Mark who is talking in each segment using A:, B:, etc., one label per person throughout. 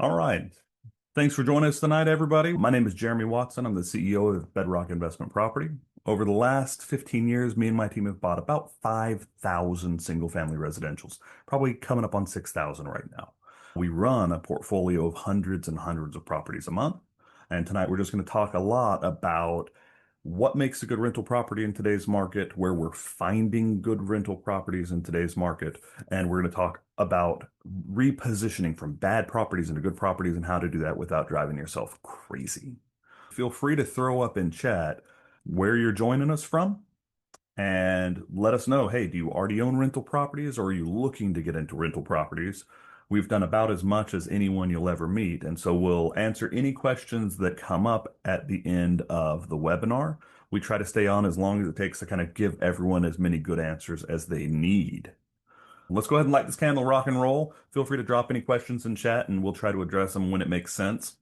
A: All right. Thanks for joining us tonight, everybody. My name is Jeremy Watson. I'm the CEO of Bedrock Investment Property. Over the last 15 years, me and my team have bought about 5,000 single-family residentials, probably coming up on 6,000 right now. We run a portfolio of hundreds and hundreds of properties a month. And tonight we're just going to talk a lot about what makes a good rental property in today's market, where we're finding good rental properties in today's market, and we're going to talk about repositioning from bad properties into good properties and how to do that without driving yourself crazy. Feel free to throw up in chat where you're joining us from and let us know, hey, do you already own rental properties or are you looking to get into rental properties? We've done about as much as anyone you'll ever meet, and so we'll answer any questions that come up at the end of the webinar. We try to stay on as long as it takes to kind of give everyone as many good answers as they need. Let's go ahead and light this candle, rock and roll. Feel free to drop any questions in chat and we'll try to address them when it makes sense.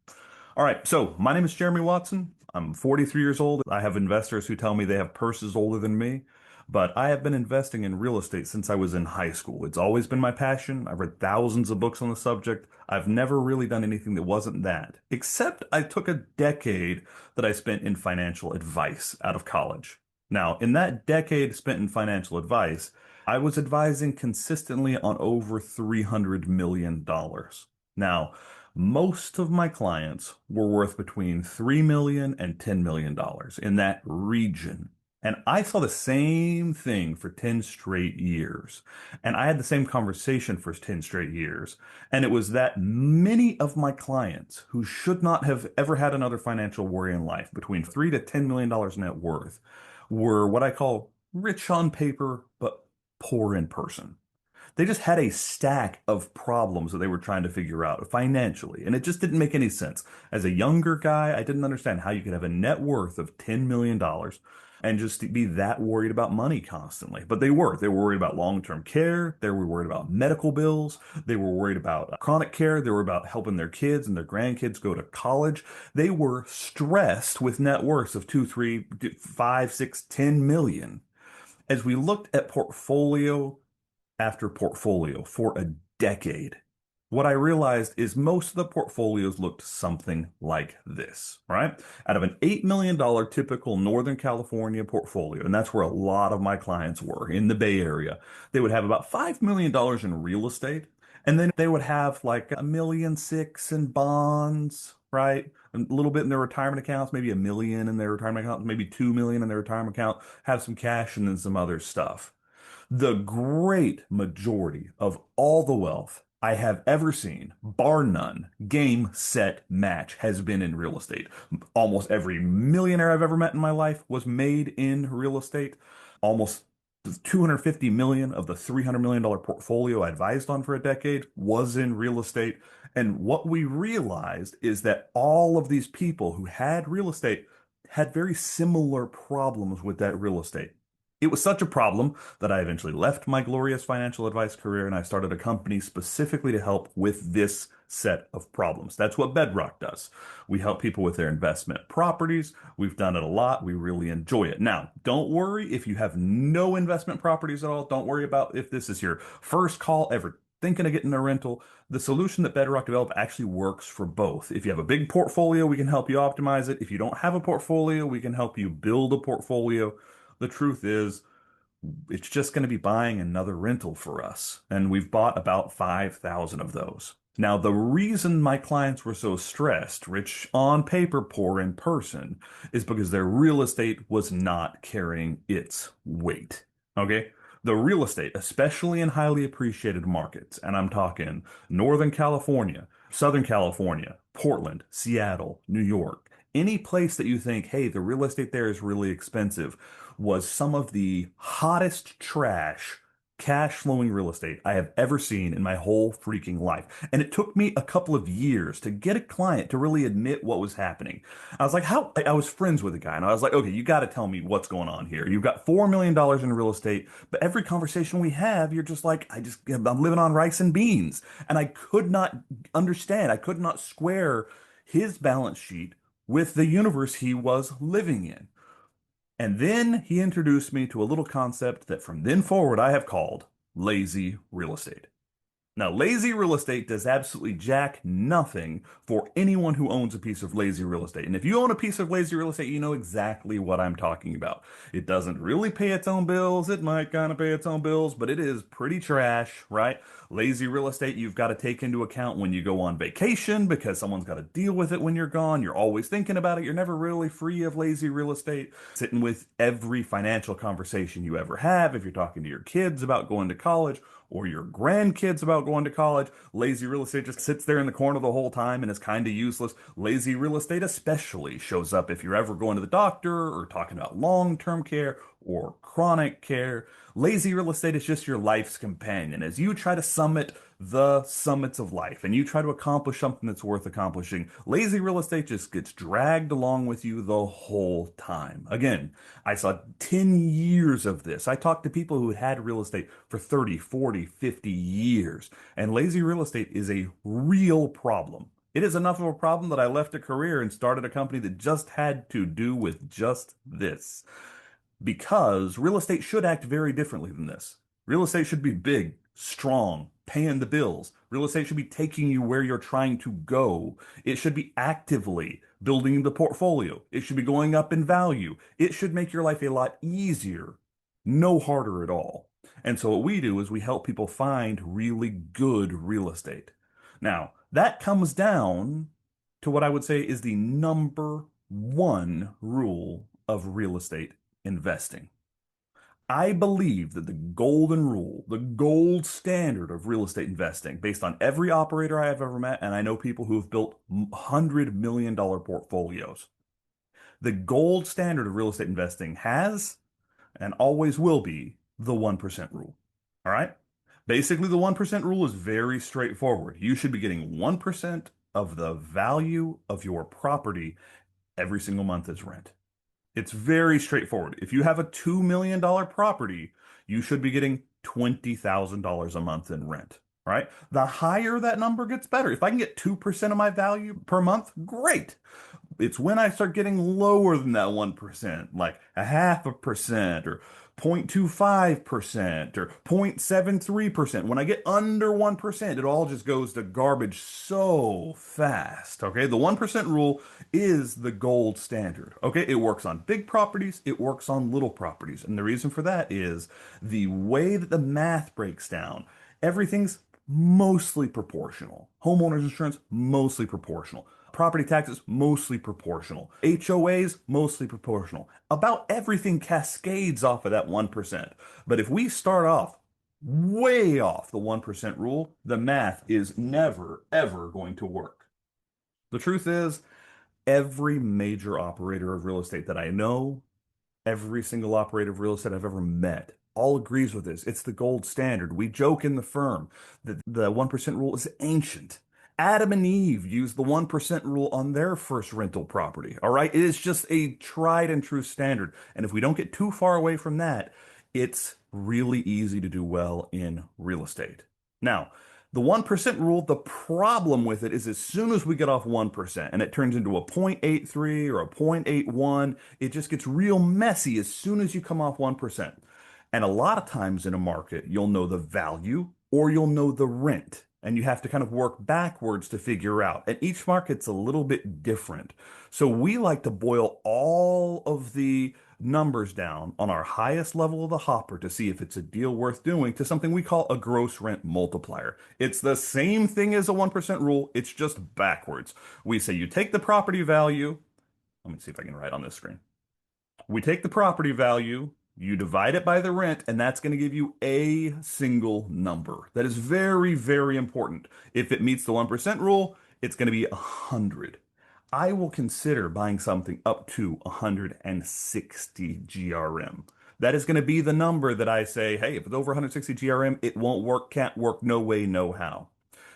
A: All right, so my name is Jeremy Watson. I'm 43 years old. I have investors who tell me they have purses older than me, but I have been investing in real estate since I was in high school. It's always been my passion. I've read thousands of books on the subject. I've never really done anything that wasn't that, except I took a decade that I spent in financial advice out of college. Now, in that decade spent in financial advice, I was advising consistently on over $300 million. Now, most of my clients were worth between $3 million and $10 million in that region. And I saw the same thing for 10 straight years. And I had the same conversation for 10 straight years. And it was that many of my clients who should not have ever had another financial worry in life, between $3 to $10 million net worth, were what I call rich on paper, but poor in person. They just had a stack of problems that they were trying to figure out financially, and it just didn't make any sense. As a younger guy, I didn't understand how you could have a net worth of $10 million and just be that worried about money constantly. But they were. They were worried about long-term care. They were worried about medical bills. They were worried about chronic care. They were about helping their kids and their grandkids go to college. They were stressed with net worths of two, three, five, six, 10 million. As we looked at portfolio after portfolio for a decade, what I realized is most of the portfolios looked something like this, right? Out of an $8 million typical Northern California portfolio, and that's where a lot of my clients were in the Bay Area, they would have about $5 million in real estate, and then they would have like $1.6 million in bonds, right? A little bit in their retirement accounts, maybe 1 million in their retirement account, maybe 2 million in their retirement account, have some cash and then some other stuff. The great majority of all the wealth I have ever seen, bar none, game, set, match, has been in real estate. Almost every millionaire I've ever met in my life was made in real estate. Almost 250 million of the $300 million portfolio I advised on for a decade was in real estate. And what we realized is that all of these people who had real estate had very similar problems with that real estate. It was such a problem that I eventually left my glorious financial advice career and I started a company specifically to help with this set of problems. That's what Bedrock does. We help people with their investment properties. We've done it a lot. We really enjoy it. Now, don't worry if you have no investment properties at all. Don't worry about if this is your first call ever thinking of getting a rental. The solution that Bedrock developed actually works for both. If you have a big portfolio, we can help you optimize it. If you don't have a portfolio, we can help you build a portfolio. The truth is, it's just going to be buying another rental for us. And we've bought about 5,000 of those. Now, the reason my clients were so stressed, rich on paper, poor in person, is because their real estate was not carrying its weight. Okay? The real estate, especially in highly appreciated markets, and I'm talking Northern California, Southern California, Portland, Seattle, New York, any place that you think, hey, the real estate there is really expensive, was some of the hottest trash, cash flowing real estate I have ever seen in my whole freaking life. And it took me a couple of years to get a client to really admit what was happening. I was like, how? I was friends with a guy and I was like, okay, you got to tell me what's going on here. You've got $4 million in real estate, but every conversation we have, you're just like, I'm living on rice and beans. And I could not understand. I could not square his balance sheet with the universe he was living in. And then he introduced me to a little concept that from then forward I have called lazy real estate. Now, lazy real estate does absolutely jack nothing for anyone who owns a piece of lazy real estate. And if you own a piece of lazy real estate, you know exactly what I'm talking about. It doesn't really pay its own bills. It might kind of pay its own bills, but it is pretty trash, right? Lazy real estate, you've got to take into account when you go on vacation because someone's got to deal with it when you're gone. You're always thinking about it. You're never really free of lazy real estate. Sitting with every financial conversation you ever have, if you're talking to your kids about going to college, or your grandkids about going to college. Lazy real estate just sits there in the corner the whole time and is kind of useless. Lazy real estate especially shows up if you're ever going to the doctor or talking about long-term care or chronic care. Lazy real estate is just your life's companion as you try to summit the summits of life and you try to accomplish something that's worth accomplishing. Lazy real estate just gets dragged along with you the whole time. Again, I saw 10 years of this. I talked to people who had real estate for 30, 40, 50 years, and lazy real estate is a real problem. It is enough of a problem that I left a career and started a company that just had to do with just this because real estate should act very differently than this. Real estate should be big, strong, paying the bills. Real estate should be taking you where you're trying to go. It should be actively building the portfolio. It should be going up in value. It should make your life a lot easier, no harder at all. And so what we do is we help people find really good real estate. Now, that comes down to what I would say is the number one rule of real estate investing. I believe that the golden rule, the gold standard of real estate investing, based on every operator I have ever met, and I know people who have built $100 million portfolios, the gold standard of real estate investing has and always will be the 1% rule. All right? Basically, the 1% rule is very straightforward. You should be getting 1% of the value of your property every single month as rent. It's very straightforward. If you have a $2 million property, you should be getting $20,000 a month in rent. All right. The higher that number gets, better. If I can get 2% of my value per month, great. It's when I start getting lower than that 1%, like a half a percent or 0.25% or 0.73%. When I get under 1%, it all just goes to garbage so fast. Okay. The 1% rule is the gold standard. Okay. It works on big properties. It works on little properties. And the reason for that is the way that the math breaks down. Everything's mostly proportional. Homeowners insurance, mostly proportional. Property taxes, mostly proportional. HOAs, mostly proportional. About everything cascades off of that 1%. But if we start off way off the 1% rule, the math is never, ever going to work. The truth is, every major operator of real estate that I know, every single operator of real estate I've ever met, all agrees with this. It's the gold standard. We joke in the firm that the 1% rule is ancient. Adam and Eve used the 1% rule on their first rental property. All right. It is just a tried and true standard. And if we don't get too far away from that, it's really easy to do well in real estate. Now, the 1% rule, the problem with it is as soon as we get off 1% and it turns into a 0.83 or a 0.81, it just gets real messy as soon as you come off 1%. And a lot of times in a market, you'll know the value or you'll know the rent. And you have to kind of work backwards to figure out. And each market's a little bit different. So we like to boil all of the numbers down on our highest level of the hopper to see if it's a deal worth doing to something we call a gross rent multiplier. It's the same thing as a 1% rule. It's just backwards. We say you take the property value. Let me see if I can write on this screen. We take the property value, you divide it by the rent, and that's going to give you a single number. That is very, very important. If it meets the 1% rule, it's going to be 100. I will consider buying something up to 160 GRM. That is going to be the number that I say, hey, if it's over 160 GRM, it won't work, can't work, no way, no how.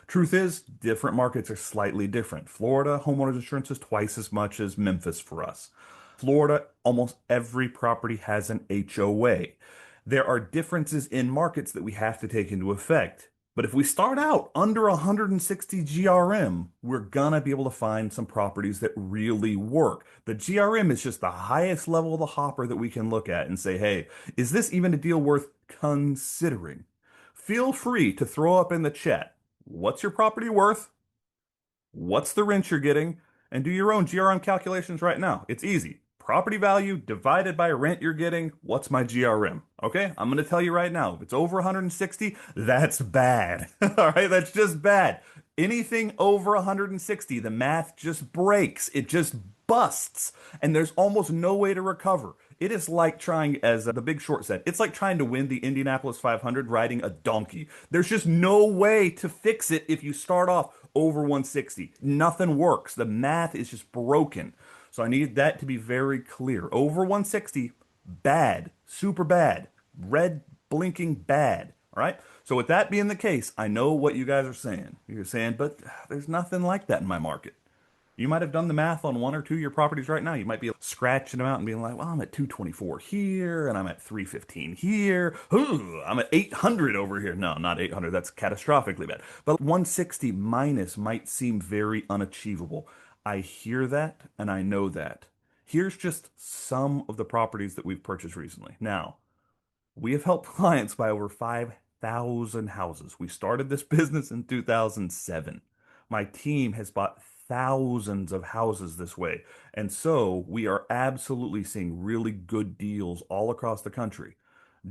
A: Truth is, different markets are slightly different. Florida, homeowners insurance is twice as much as Memphis for us. Florida, almost every property has an HOA. There are differences in markets that we have to take into effect. But if we start out under 160 GRM, we're gonna be able to find some properties that really work. The GRM is just the highest level of the hopper that we can look at and say, hey, is this even a deal worth considering? feel free to throw up in the chat what's your property worth, what's the rent you're getting, and do your own GRM calculations right now. It's easy. Property value divided by rent you're getting. What's my GRM? Okay, I'm going to tell you right now. If it's over 160, that's bad. All right, that's just bad. Anything over 160, the math just breaks. It just busts, and there's almost no way to recover. It is like trying, as The Big Short said, it's like trying to win the Indianapolis 500 riding a donkey. There's just no way to fix it if you start off over 160. Nothing works. The math is just broken. So I need that to be very clear. Over 160, bad, super bad, red blinking bad. All right. So with that being the case, I know what you guys are saying. You're saying, but there's nothing like that in my market. You might have done the math on one or two of your properties right now. You might be scratching them out and being like, well, I'm at 224 here and I'm at 315 here. Ooh, I'm at 800 over here. No, not 800. That's catastrophically bad. But 160 minus might seem very unachievable. I hear that and I know that. Here's just some of the properties that we've purchased recently. Now, we have helped clients buy over 5,000 houses. We started this business in 2007. My team has bought thousands of houses this way. And so we are absolutely seeing really good deals all across the country.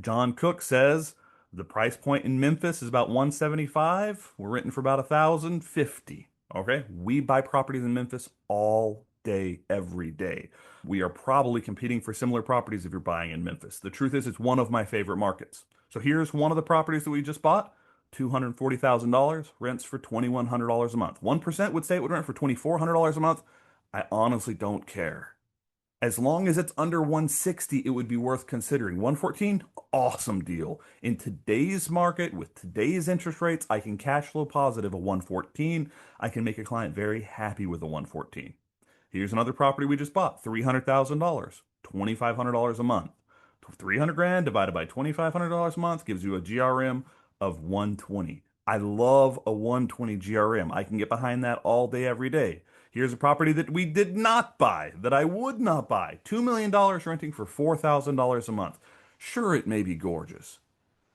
A: John Cook says the price point in Memphis is about 175. We're renting for about 1,050. Okay. We buy properties in Memphis all day, every day. We are probably competing for similar properties if you're buying in Memphis. The truth is, it's one of my favorite markets. So here's one of the properties that we just bought. $240,000, rents for $2,100 a month. 1% would say it would rent for $2,400 a month. I honestly don't care. As long as it's under 160, it would be worth considering. 114, awesome deal. In today's market, with today's interest rates, I can cash flow positive a 114. I can make a client very happy with a 114. Here's another property we just bought, $300,000, $2,500 a month. 300 grand divided by $2,500 a month gives you a GRM of 120. I love a 120 GRM. I can get behind that all day, every day. Here's a property that we did not buy, that I would not buy. $2 million renting for $4,000 a month. Sure, it may be gorgeous.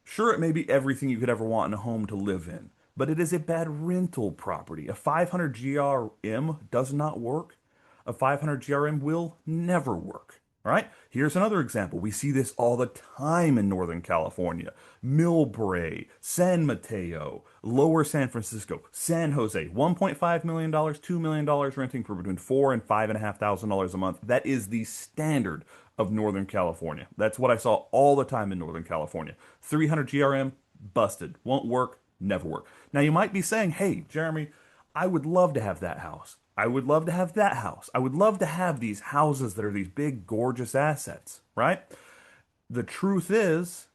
A: Sure, it may be everything you could ever want in a home to live in, but it is a bad rental property. A 500 GRM does not work. A 500 GRM will never work. All right, here's another example. We see this all the time in Northern California. Millbrae, San Mateo, Lower San Francisco, San Jose, $1.5 million, $2 million renting for between $4,000 and $5,500 a month. That is the standard of Northern California. That's what I saw all the time in Northern California. 300 GRM, busted. Won't work, never work. Now you might be saying, hey, Jeremy, I would love to have that house. I would love to have that house. I would love to have these houses that are these big, gorgeous assets, right? The truth is,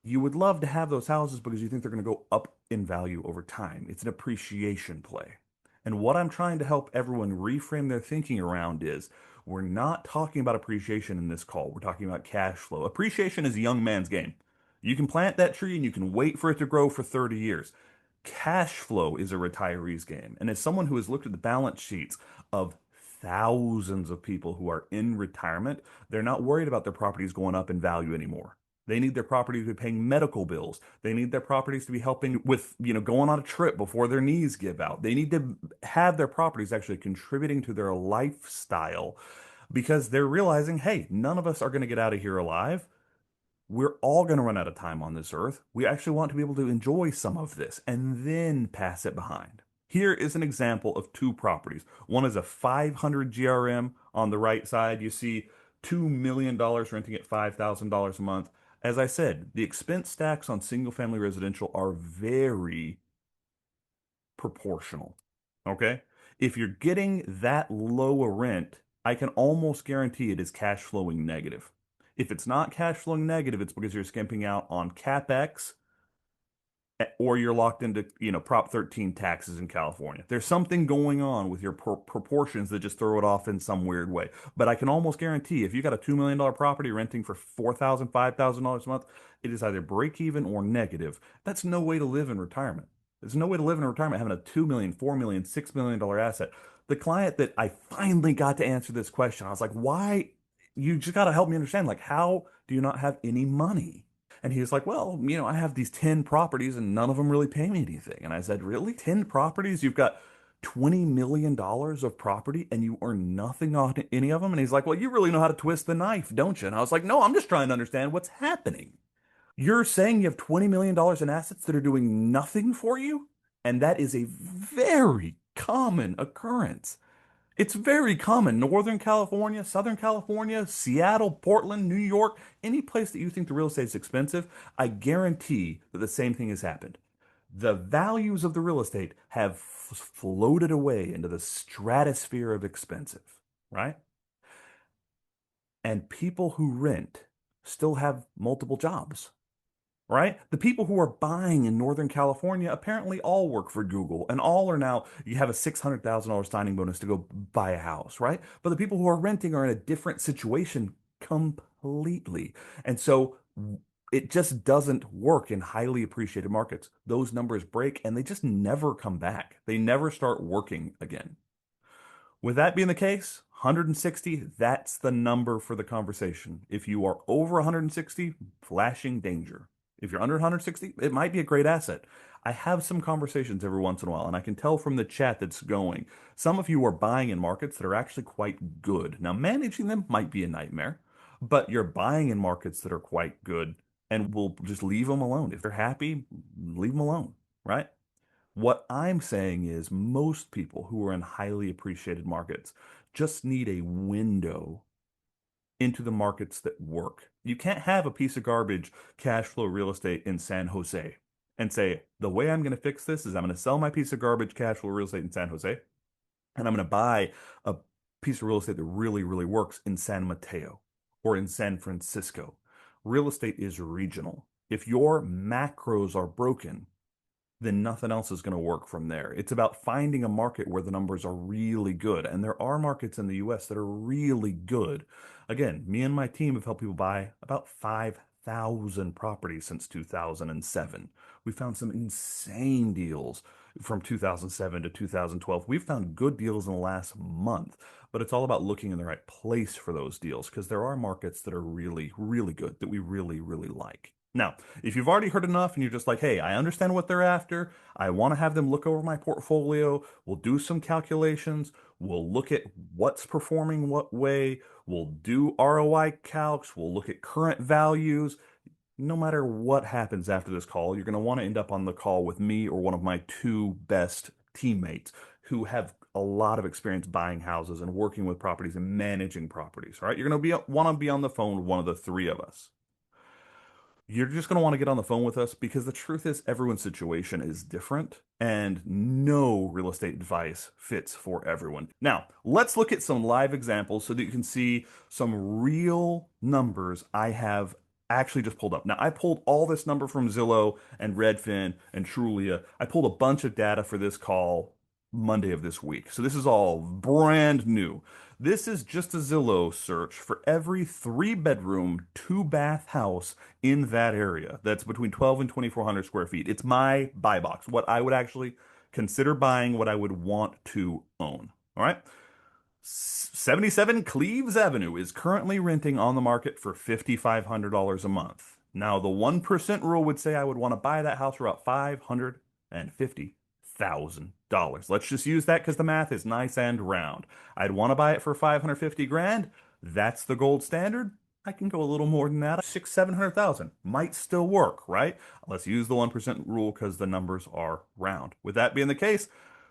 A: you would love to have those houses because you think they're going to go up in value over time. It's an appreciation play. And what I'm trying to help everyone reframe their thinking around is we're not talking about appreciation in this call. We're talking about cash flow. Appreciation is a young man's game. You can plant that tree and you can wait for it to grow for 30 years. Cash flow is a retiree's game. And as someone who has looked at the balance sheets of thousands of people who are in retirement, they're not worried about their properties going up in value anymore. They need their properties to be paying medical bills. They need their properties to be helping with, going on a trip before their knees give out. They need to have their properties actually contributing to their lifestyle because they're realizing, hey, none of us are going to get out of here alive. We're all going to run out of time on this earth. We actually want to be able to enjoy some of this and then pass it behind. Here is an example of two properties. One is a 500 GRM on the right side. You see $2 million renting at $5,000 a month. As I said, the expense stacks on single family residential are very proportional. Okay? If you're getting that low a rent, I can almost guarantee it is cash flowing negative. If it's not cash flowing negative, it's because you're skimping out on CapEx or you're locked into, Prop 13 taxes in California. There's something going on with your proportions that just throw it off in some weird way. But I can almost guarantee if you got a $2 million property renting for $4,000, $5,000 a month, it is either break even or negative. That's no way to live in retirement. There's no way to live in retirement having a $2 million, $4 million, $6 million asset. The client that I finally got to answer this question, I was like, why? You just got to help me understand, like, how do you not have any money? And he was like, well, I have these 10 properties and none of them really pay me anything. And I said, really? 10 properties? You've got $20 million of property and you earn nothing on any of them? And he's like, well, you really know how to twist the knife, don't you? And I was like, no, I'm just trying to understand what's happening. You're saying you have $20 million in assets that are doing nothing for you? And that is a very common occurrence. It's very common. Northern California, Southern California, Seattle, Portland, New York, any place that you think the real estate is expensive, I guarantee that the same thing has happened. The values of the real estate have floated away into the stratosphere of expensive, right? And people who rent still have multiple jobs, right? The people who are buying in Northern California apparently all work for Google and all are now, you have a $600,000 signing bonus to go buy a house, right? But the people who are renting are in a different situation completely. And so it just doesn't work in highly appreciated markets. Those numbers break and they just never come back. They never start working again. With that being the case, 160, that's the number for the conversation. If you are over 160, flashing danger. If you're under 160, it might be a great asset. I have some conversations every once in a while, and I can tell from the chat that's going. Some of you are buying in markets that are actually quite good. Now, managing them might be a nightmare, but you're buying in markets that are quite good, and we'll just leave them alone. If they're happy, leave them alone, right? What I'm saying is most people who are in highly appreciated markets just need a window into the markets that work. You can't have a piece of garbage cash flow real estate in San Jose and say, the way I'm going to fix this is I'm going to sell my piece of garbage cash flow real estate in San Jose and I'm going to buy a piece of real estate that really, really works in San Mateo or in San Francisco. Real estate is regional. If your macros are broken, then nothing else is going to work from there. It's about finding a market where the numbers are really good. And there are markets in the US that are really good. Again, me and my team have helped people buy about 5,000 properties since 2007. We found some insane deals from 2007 to 2012. We've found good deals in the last month, but it's all about looking in the right place for those deals because there are markets that are really, really good that we really, really like. Now, if you've already heard enough and you're just like, hey, I understand what they're after, I want to have them look over my portfolio, we'll do some calculations, we'll look at what's performing what way, we'll do ROI calcs, we'll look at current values. No matter what happens after this call, you're going to want to end up on the call with me or one of my two best teammates who have a lot of experience buying houses and working with properties and managing properties, right? You're going to want to be on the phone with one of the three of us. You're just going to want to get on the phone with us because the truth is everyone's situation is different and no real estate advice fits for everyone. Now, let's look at some live examples so that you can see some real numbers I have actually just pulled up. Now, I pulled all this number from Zillow and Redfin and Trulia. I pulled a bunch of data for this call Monday of this week. So this is all brand new. This is just a Zillow search for every 3-bedroom, 2-bath house in that area that's between 12 and 2,400 square feet. It's my buy box, what I would actually consider buying, what I would want to own. All right. 77 Cleves Avenue is currently renting on the market for $5,500 a month. Now, the 1% rule would say I would want to buy that house for about $550,000. Let's just use that because the math is nice and round. I'd want to buy it for 550 grand. That's the gold standard. I can go a little more than that. 700,000 might still work, right? Let's use the 1% rule because the numbers are round. With that being the case,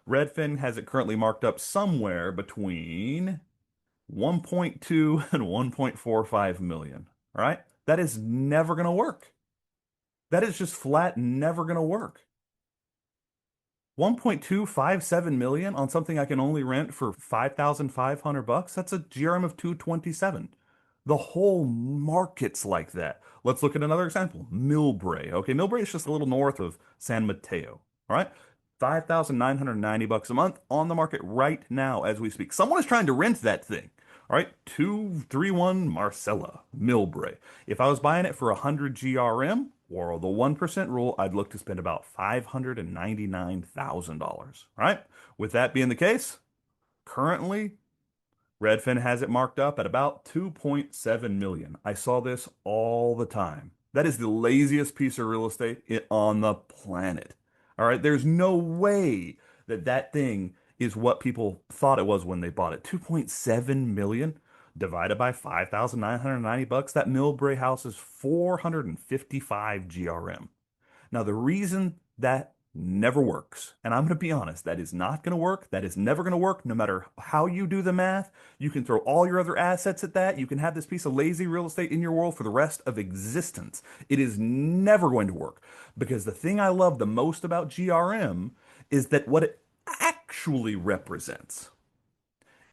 A: Redfin has it currently marked up somewhere between 1.2 and 1.45 million. All right? That is never going to work. That is just flat never going to work. 1.257 million on something I can only rent for 5,500 bucks. That's a GRM of 227. The whole market's like that. Let's look at another example. Millbrae. Okay, Millbrae is just a little north of San Mateo. All right? 5,990 bucks a month on the market right now as we speak. Someone is trying to rent that thing. All right, 231 Marcella, Millbrae. If I was buying it for 100 GRM or the 1% rule, I'd look to spend about $599,000. All right, with that being the case, currently Redfin has it marked up at about 2.7 million. I saw this all the time. That is the laziest piece of real estate on the planet. All right. There's no way that that thing is what people thought it was when they bought it. 2.7 million divided by 5,990 bucks. That Millbrae house is 455 GRM. Now, the reason that never works, and I'm going to be honest, that is not going to work. That is never going to work, no matter how you do the math. You can throw all your other assets at that. You can have this piece of lazy real estate in your world for the rest of existence. It is never going to work because the thing I love the most about GRM is that what it actually represents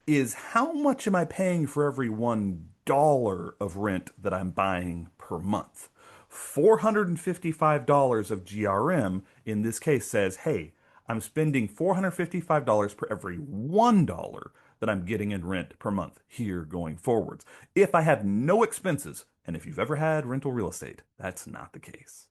A: is how much am I paying for every $1 of rent that I'm buying per month? $455 of GRM in this case says, hey, I'm spending $455 per every $1 that I'm getting in rent per month here going forwards. If I have no expenses, and if you've ever had rental real estate, that's not the case.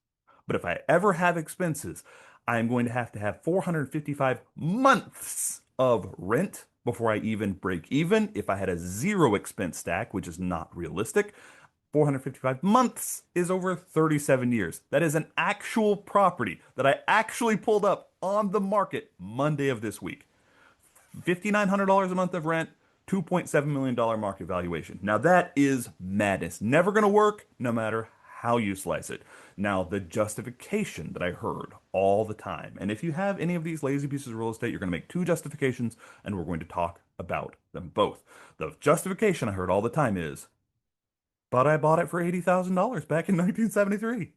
A: But if I ever have expenses, I'm going to have 455 months of rent before I even break even. If I had a zero expense stack, which is not realistic, 455 months is over 37 years. That is an actual property that I actually pulled up on the market Monday of this week. $5,900 a month of rent, $2.7 million market valuation. Now that is madness. Never going to work no matter how you slice it. Now, the justification that I heard all the time, and if you have any of these lazy pieces of real estate, you're going to make two justifications, and we're going to talk about them both. The justification I heard all the time is, but I bought it for $80,000 back in 1973.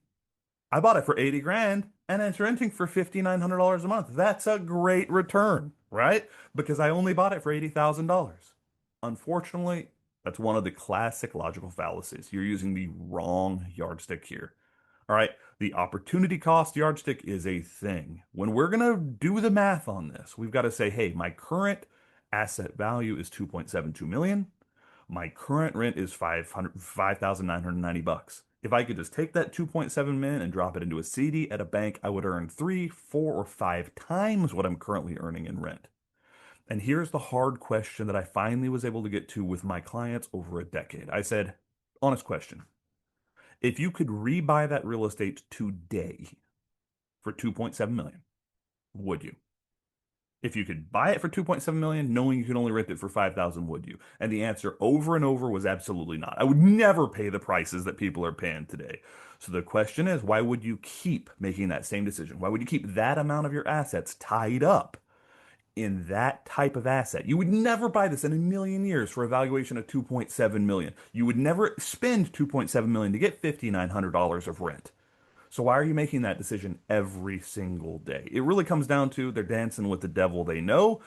A: I bought it for 80 grand and it's renting for $5,900 a month. That's a great return, right? Because I only bought it for $80,000. Unfortunately, that's one of the classic logical fallacies. You're using the wrong yardstick here. All right, the opportunity cost yardstick is a thing. When we're going to do the math on this, we've got to say, hey, my current asset value is 2.72 million. My current rent is 5,990 bucks. If I could just take that 2.7 million and drop it into a CD at a bank, I would earn 3, 4, or 5 times what I'm currently earning in rent. And here's the hard question that I finally was able to get to with my clients over a decade. I said, honest question. If you could rebuy that real estate today for 2.7 million, would you? If you could buy it for 2.7 million, knowing you could only rent it for 5,000, would you? And the answer over and over was absolutely not. I would never pay the prices that people are paying today. So the question is, why would you keep making that same decision? Why would you keep that amount of your assets tied up in that type of asset? You would never buy this in a million years for a valuation of 2.7 million. You would never spend 2.7 million to get $5,900 of rent. So why are you making that decision every single day? It really comes down to they're dancing with the devil they know,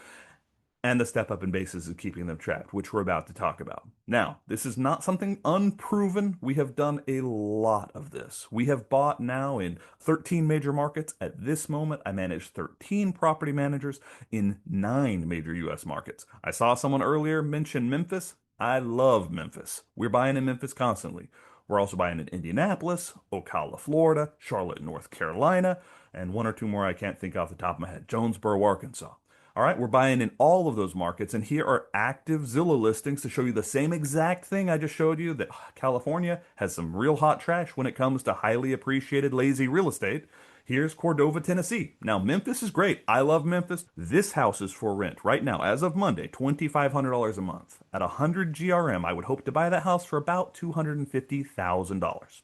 A: and the step up in basis is keeping them trapped, which we're about to talk about. Now, this is not something unproven. We have done a lot of this. We have bought now in 13 major markets. At this moment, I manage 13 property managers in 9 major U.S. markets. I saw someone earlier mention Memphis. I love Memphis. We're buying in Memphis constantly. We're also buying in Indianapolis, Ocala, Florida, Charlotte, North Carolina, and one or two more I can't think off the top of my head. Jonesboro, Arkansas. All right, we're buying in all of those markets, and here are active Zillow listings to show you the same exact thing I just showed you, that California has some real hot trash when it comes to highly appreciated lazy real estate. Here's Cordova, Tennessee. Now, Memphis is great. I love Memphis. This house is for rent right now, as of Monday, $2,500 a month. At 100 GRM, I would hope to buy that house for about $250,000.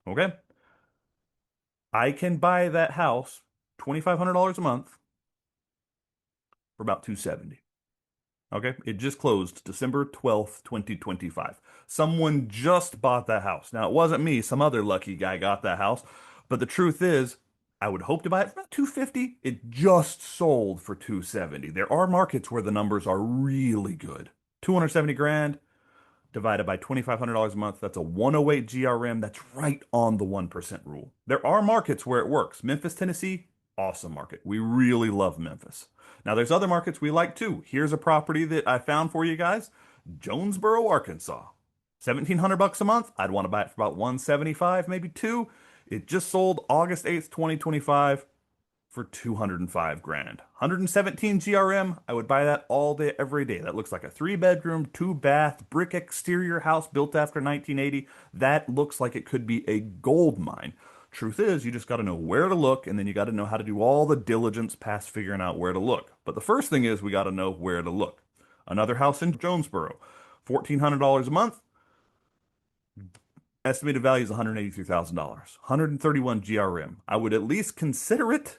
A: Okay? I can buy that house, $2,500 a month, for about 270. Okay, it just closed December 12th, 2025. Someone just bought that house. Now, it wasn't me, some other lucky guy got that house. But the truth is, I would hope to buy it for about 250. It just sold for 270. There are markets where the numbers are really good. 270 grand divided by $2,500 a month, that's a 108 GRM. That's right on the 1% rule. There are markets where it works. Memphis, Tennessee, awesome market. We really love Memphis. Now, there's other markets we like too. Here's a property that I found for you guys. Jonesboro, Arkansas. 1,700 bucks a month. I'd want to buy it for about 175, maybe 2. It just sold August 8th, 2025 for 205 grand. 117 GRM, I would buy that all day, every day. That looks like a 3 bedroom, 2 bath, brick exterior house built after 1980. That looks like it could be a gold mine. Truth is, you just got to know where to look, and then you got to know how to do all the diligence past figuring out where to look. But the first thing is we got to know where to look. Another house in Jonesboro, $1,400 a month. Estimated value is $183,000. 131 GRM. I would at least consider it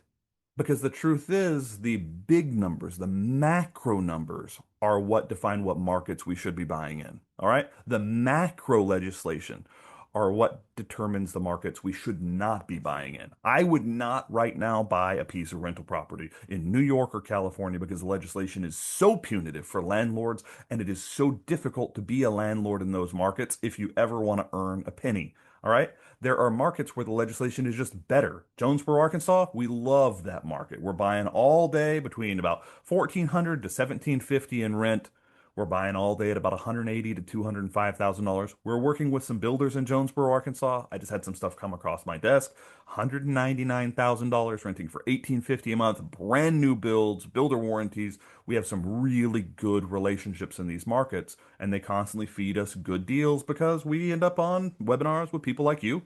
A: because the truth is the big numbers, the macro numbers are what define what markets we should be buying in. All right? The macro legislation are what determines the markets we should not be buying in. I would not right now buy a piece of rental property in New York or California because the legislation is so punitive for landlords and it is so difficult to be a landlord in those markets if you ever want to earn a penny. All right? There are markets where the legislation is just better. Jonesboro, Arkansas, we love that market. We're buying all day between about 1,400 to 1,750 in rent. We're buying all day at about 180 to $205,000. We're working with some builders in Jonesboro, Arkansas. I just had some stuff come across my desk. $199,000 renting for $1,850 a month. Brand new builds, builder warranties. We have some really good relationships in these markets, and they constantly feed us good deals because we end up on webinars with people like you,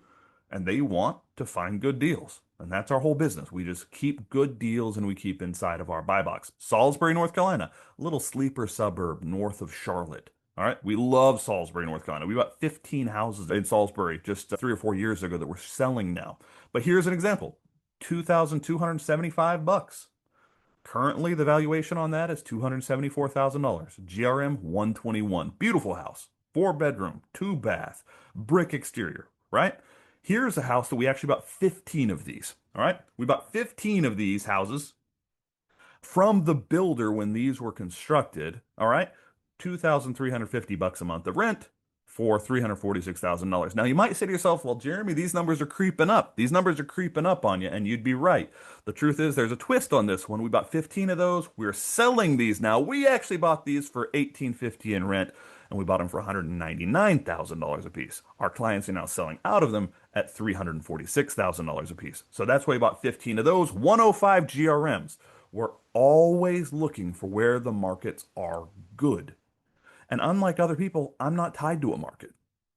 A: and they want to find good deals. And that's our whole business. We just keep good deals and we keep inside of our buy box. Salisbury, North Carolina, a little sleeper suburb north of Charlotte. All right. We love Salisbury, North Carolina. We bought 15 houses in Salisbury just 3 or 4 years ago that we're selling now. But here's an example. 2,275 bucks. Currently, the valuation on that is $274,000. GRM 121. Beautiful house. 4 bedroom, 2 bath, brick exterior, right? Here's a house that we actually bought 15 of these. All right. We bought 15 of these houses from the builder when these were constructed. All right. 2,350 bucks a month of rent for $346,000. Now you might say to yourself, well, Jeremy, these numbers are creeping up. These numbers are creeping up on you, and you'd be right. The truth is there's a twist on this one. We bought 15 of those. We're selling these now. We actually bought these for $1,850 in rent, and we bought them for $199,000 a piece. Our clients are now selling out of them at $346,000 a piece. So that's why we bought 15 of those, 105 GRMs. We're always looking for where the markets are good. And unlike other people, I'm not tied to a market.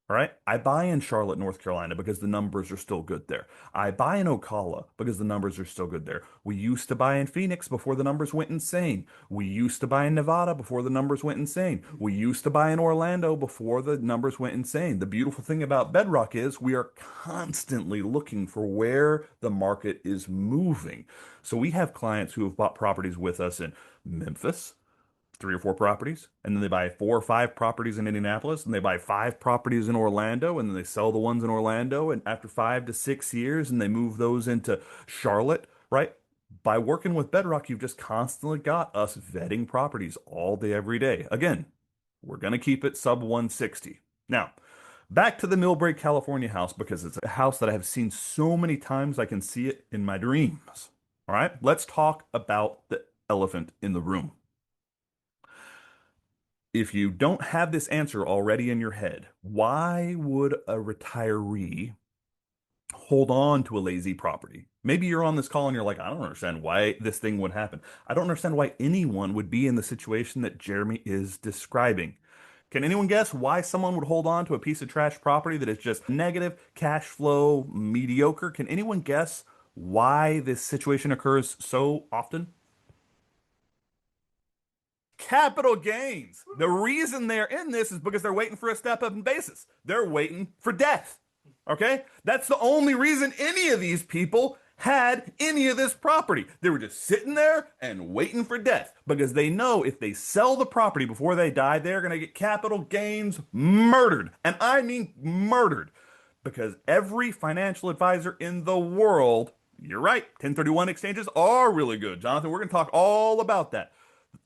A: All right. I buy in Charlotte, North Carolina because the numbers are still good there. I buy in Ocala because the numbers are still good there. We used to buy in Phoenix before the numbers went insane. We used to buy in Nevada before the numbers went insane. We used to buy in Orlando before the numbers went insane. The beautiful thing about Bedrock is we are constantly looking for where the market is moving. So we have clients who have bought properties with us in Memphis, 3 or 4 properties, and then they buy 4 or 5 properties in Indianapolis, and they buy 5 properties in Orlando, and then they sell the ones in Orlando, and after 5 to 6 years, and they move those into Charlotte, right? By working with Bedrock, you've just constantly got us vetting properties all day, every day. Again, we're going to keep it sub 160. Now, back to the Millbrae, California house because it's a house that I have seen so many times I can see it in my dreams. All right, let's talk about the elephant in the room. If you don't have this answer already in your head, why would a retiree hold on to a lazy property? Maybe you're on this call and you're like, I don't understand why this thing would happen. I don't understand why anyone would be in the situation that Jeremy is describing. Can anyone guess why someone would hold on to a piece of trash property that is just negative, cash flow, mediocre? Can anyone guess why this situation occurs so often? Capital gains. The reason they're in this is because they're waiting for a step up in basis. They're waiting for death. Okay? That's the only reason any of these people had any of this property. They were just sitting there and waiting for death because they know if they sell the property before they die, they're going to get capital gains murdered. And I mean murdered because every financial advisor in the world, you're right, 1031 exchanges are really good. Jonathan, we're going to talk all about that.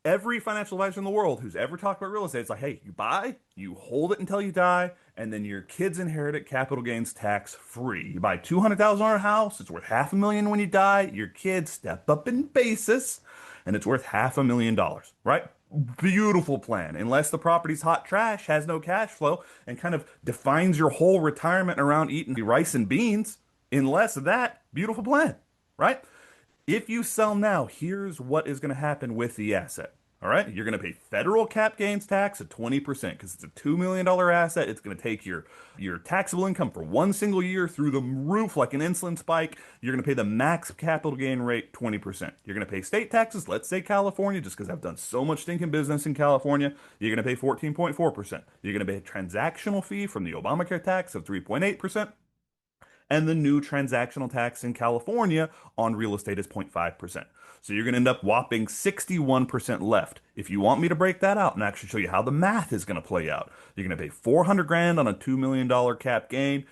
A: Every financial advisor in the world who's ever talked about real estate, it's like, hey, you buy, you hold it until you die, and then your kids inherit it capital gains tax free. You buy $200,000 house, it's worth $500,000 when you die. Your kids step up in basis, and it's worth $500,000, right? Beautiful plan. Unless the property's hot trash, has no cash flow, and kind of defines your whole retirement around eating rice and beans. Unless that, beautiful plan, right? If you sell now, here's what is going to happen with the asset. All right, you're going to pay federal cap gains tax at 20% because it's a $2 million asset. It's going to take your taxable income for one single year through the roof like an insulin spike. You're going to pay the max capital gain rate 20%. You're going to pay state taxes, let's say California, just because I've done so much stinking business in California. You're going to pay 14.4%. You're going to pay a transactional fee from the Obamacare tax of 3.8%. And the new transactional tax in California on real estate is 0.5%. So you're going to end up whopping 61% left. If you want me to break that out and actually show you how the math is going to play out, you're going to pay 400 grand on a $2 million cap gain.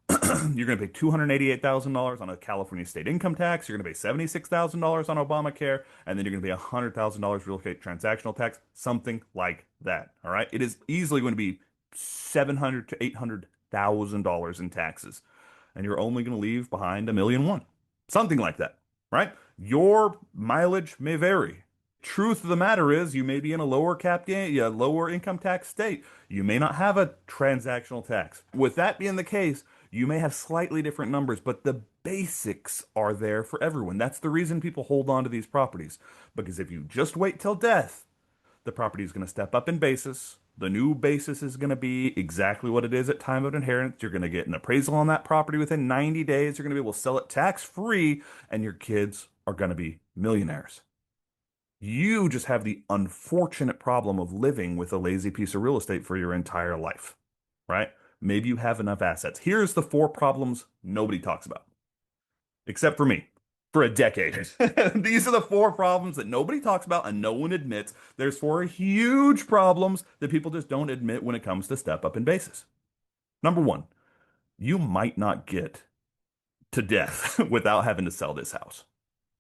A: You're going to pay $288,000 on a California state income tax. You're going to pay $76,000 on Obamacare, and then you're going to pay $100,000 real estate transactional tax, something like that. All right. It is easily going to be $700,000 to $800,000 in taxes, and you're only going to leave behind $1,000,001, something like that, right? Your mileage may vary. Truth of the matter is, you may be in a lower cap gain, yeah, lower income tax state. You may not have a transactional tax. With that being the case, you may have slightly different numbers, but the basics are there for everyone. That's the reason people hold on to these properties. Because if you just wait till death, the property is going to step up in basis. The new basis is going to be exactly what it is at time of inheritance. You're going to get an appraisal on that property within 90 days. You're going to be able to sell it tax free, and your kids are going to be millionaires. You just have the unfortunate problem of living with a lazy piece of real estate for your entire life, right? Maybe you have enough assets. Here's the four problems nobody talks about, except for me, for a decade. These are the four problems that nobody talks about and no one admits. There's four huge problems that people just don't admit when it comes to step up in basis. Number one, you might not get to death without having to sell this house.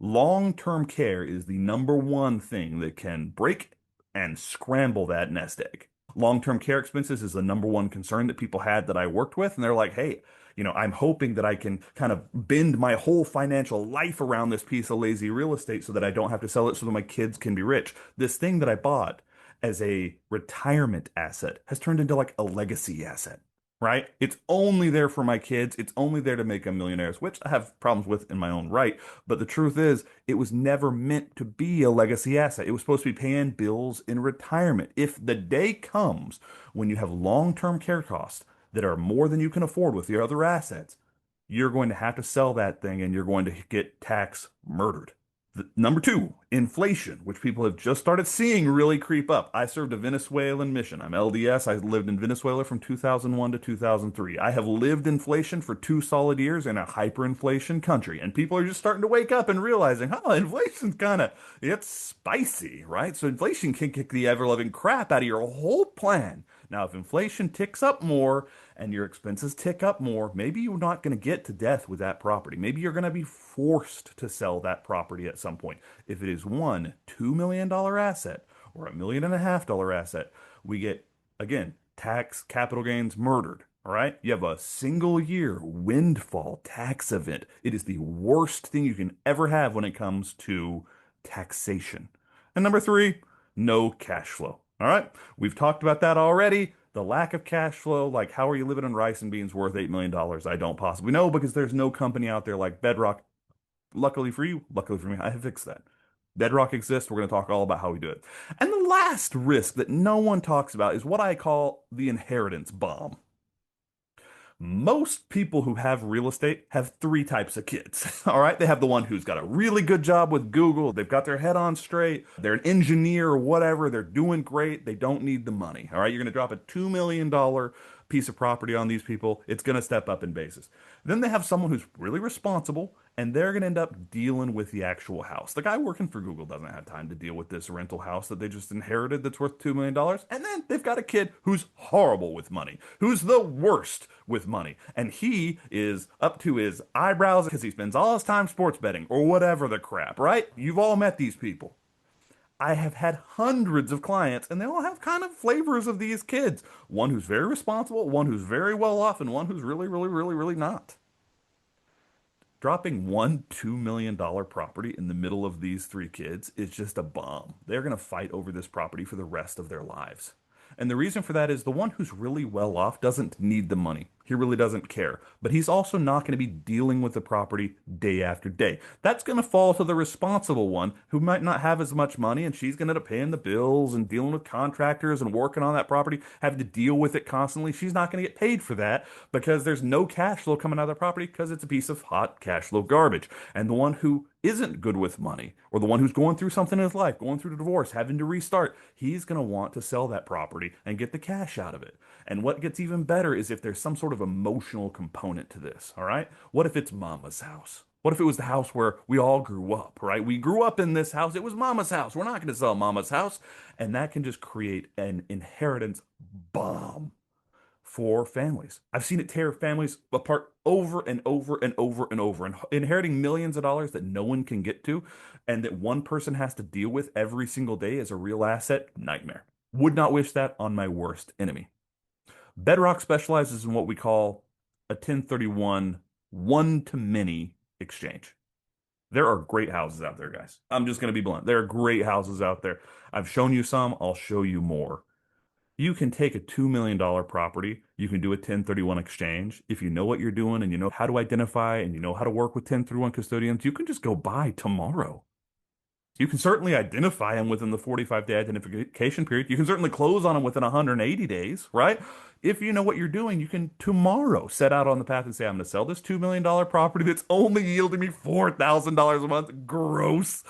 A: Long-term care is the number one thing that can break and scramble that nest egg. Long-term care expenses is the number one concern that people had that I worked with, and they're like, hey, I'm hoping that I can kind of bend my whole financial life around this piece of lazy real estate so that I don't have to sell it so that my kids can be rich. This thing that I bought as a retirement asset has turned into like a legacy asset, right? It's only there for my kids. It's only there to make them millionaires, which I have problems with in my own right. But the truth is, it was never meant to be a legacy asset. It was supposed to be paying bills in retirement. If the day comes when you have long-term care costs that are more than you can afford with your other assets, you're going to have to sell that thing and you're going to get tax murdered. Number two, inflation, which people have just started seeing really creep up. I served a Venezuelan mission. I'm LDS. I lived in Venezuela from 2001 to 2003. I have lived inflation for 2 solid years in a hyperinflation country. And people are just starting to wake up and realizing, oh, inflation's it's spicy, right? So inflation can kick the ever-loving crap out of your whole plan. Now, if inflation ticks up more and your expenses tick up more, maybe you're not going to get to death with that property. Maybe you're going to be forced to sell that property at some point. If it is one $2 million asset or $1.5 million asset, we get, again, tax capital gains murdered. All right. You have a single year windfall tax event. It is the worst thing you can ever have when it comes to taxation. And number three, no cash flow. All right. We've talked about that already. The lack of cash flow, like how are you living on rice and beans worth $8 million? I don't possibly know because there's no company out there like Bedrock. Luckily for you, luckily for me, I have fixed that. Bedrock exists. We're going to talk all about how we do it. And the last risk that no one talks about is what I call the inheritance bomb. Most people who have real estate have three types of kids. All right. They have the one who's got a really good job with Google. They've got their head on straight. They're an engineer or whatever. They're doing great. They don't need the money. All right. You're going to drop a $2 million piece of property on these people. It's going to step up in basis. Then they have someone who's really responsible and they're going to end up dealing with the actual house. The guy working for Google doesn't have time to deal with this rental house that they just inherited that's worth $2 million. And then they've got a kid who's horrible with money, who's the worst with money. And he is up to his eyebrows because he spends all his time sports betting or whatever the crap, right? You've all met these people. I have had hundreds of clients, and they all have kind of flavors of these kids. One who's very responsible, one who's very well off, and one who's really, really, really, really not. Dropping one $2 million property in the middle of these three kids is just a bomb. They're going to fight over this property for the rest of their lives. And the reason for that is the one who's really well off doesn't need the money. He really doesn't care. But he's also not going to be dealing with the property day after day. That's going to fall to the responsible one who might not have as much money, and she's going to end up paying the bills and dealing with contractors and working on that property, having to deal with it constantly. She's not going to get paid for that because there's no cash flow coming out of the property because it's a piece of hot cash flow garbage. And the one who isn't good with money, or the one who's going through something in his life, going through a divorce, having to restart, he's going to want to sell that property and get the cash out of it. And what gets even better is if there's some sort of emotional component to this, all right? What if it's mama's house? What if it was the house where we all grew up, right? We grew up in this house. It was mama's house. We're not going to sell mama's house. And that can just create an inheritance bomb for families. I've seen it tear families apart over and over and over and over, and inheriting millions of dollars that no one can get to and that one person has to deal with every single day as a real asset. Nightmare. Would not wish that on my worst enemy. Bedrock specializes in what we call a 1031 one-to-many exchange. There are great houses out there, guys. I'm just going to be blunt. There are great houses out there. I've shown you some. I'll show you more. You can take a $2 million property. You can do a 1031 exchange. If you know what you're doing and you know how to identify and you know how to work with 1031 custodians, you can just go buy tomorrow. You can certainly identify them within the 45-day identification period. You can certainly close on them within 180 days, right? If you know what you're doing, you can tomorrow set out on the path and say, I'm going to sell this $2 million property that's only yielding me $4,000 a month gross.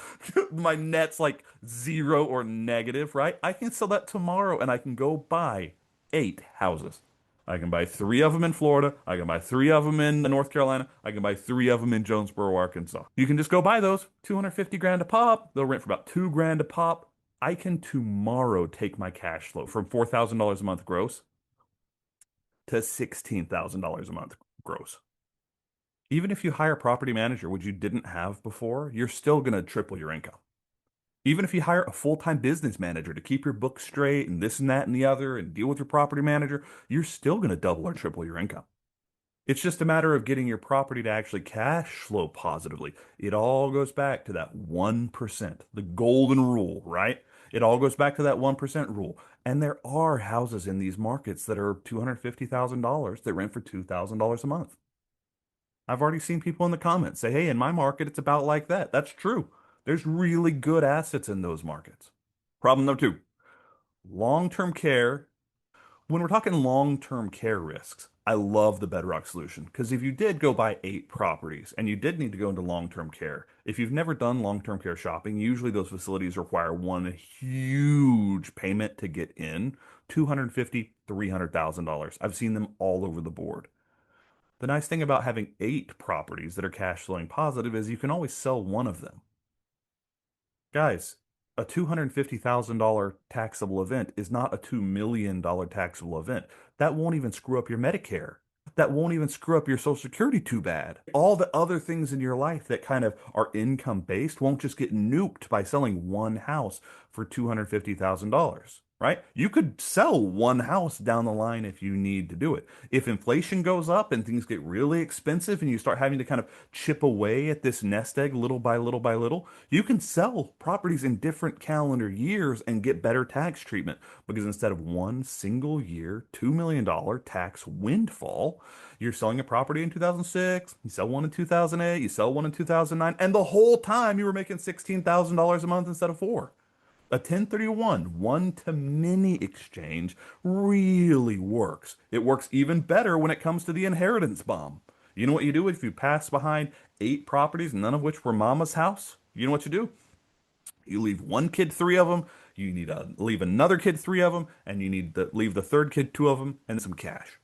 A: My net's like zero or negative, right? I can sell that tomorrow and I can go buy 8 houses. I can buy 3 of them in Florida. I can buy 3 of them in North Carolina. I can buy 3 of them in Jonesboro, Arkansas. You can just go buy those, 250 grand a pop. They'll rent for about 2 grand a pop. I can tomorrow take my cash flow from $4,000 a month gross to $16,000 a month gross. Even if you hire a property manager, which you didn't have before, you're still going to triple your income. Even if you hire a full-time business manager to keep your books straight and this and that and the other and deal with your property manager, you're still going to double or triple your income. It's just a matter of getting your property to actually cash flow positively. It all goes back to that 1%, the golden rule, right? It all goes back to that 1% rule. And there are houses in these markets that are $250,000 that rent for $2,000 a month. I've already seen people in the comments say, hey, in my market, it's about like that. That's true. There's really good assets in those markets. Problem number 2, long-term care. When we're talking long-term care risks, I love the Bedrock solution because if you did go buy 8 properties and you did need to go into long-term care, if you've never done long-term care shopping, usually those facilities require one huge payment to get in, $250,000, $300,000. I've seen them all over the board. The nice thing about having 8 properties that are cash flowing positive is you can always sell one of them. Guys, a $250,000 taxable event is not a $2 million taxable event. That won't even screw up your Medicare. That won't even screw up your Social Security too bad. All the other things in your life that kind of are income based won't just get nuked by selling one house for $250,000. Right? You could sell one house down the line if you need to do it. If inflation goes up and things get really expensive and you start having to kind of chip away at this nest egg little by little by little, you can sell properties in different calendar years and get better tax treatment because instead of one single year, $2 million tax windfall, you're selling a property in 2006, you sell one in 2008, you sell one in 2009, and the whole time you were making $16,000 a month instead of 4. A 1031 one-to-many exchange really works. It works even better when it comes to the inheritance bomb. You know what you do if you pass behind 8 properties, none of which were mama's house? You know what you do? You leave one kid 3 of them, you need to leave another kid 3 of them, and you need to leave the third kid 2 of them, and some cash,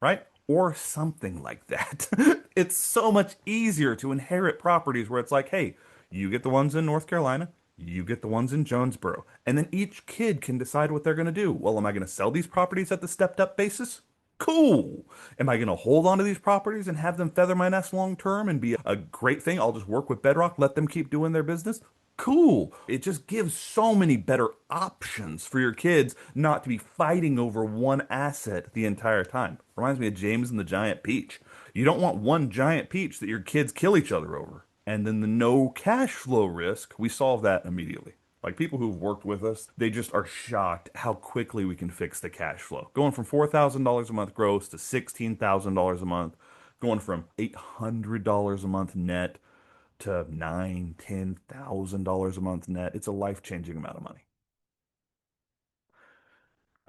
A: right? Or something like that. It's so much easier to inherit properties where it's like, hey, you get the ones in North Carolina, you get the ones in Jonesboro. And then each kid can decide what they're going to do. Well, am I going to sell these properties at the stepped up basis? Cool. Am I going to hold on to these properties and have them feather my nest long term and be a great thing? I'll just work with Bedrock, let them keep doing their business. Cool. It just gives so many better options for your kids not to be fighting over one asset the entire time. Reminds me of James and the Giant Peach. You don't want one giant peach that your kids kill each other over. And then the no cash flow risk, we solve that immediately. Like people who've worked with us, they just are shocked how quickly we can fix the cash flow. Going from $4,000 a month gross to $16,000 a month, going from $800 a month net to nine, $10,000 a month net. It's a life-changing amount of money.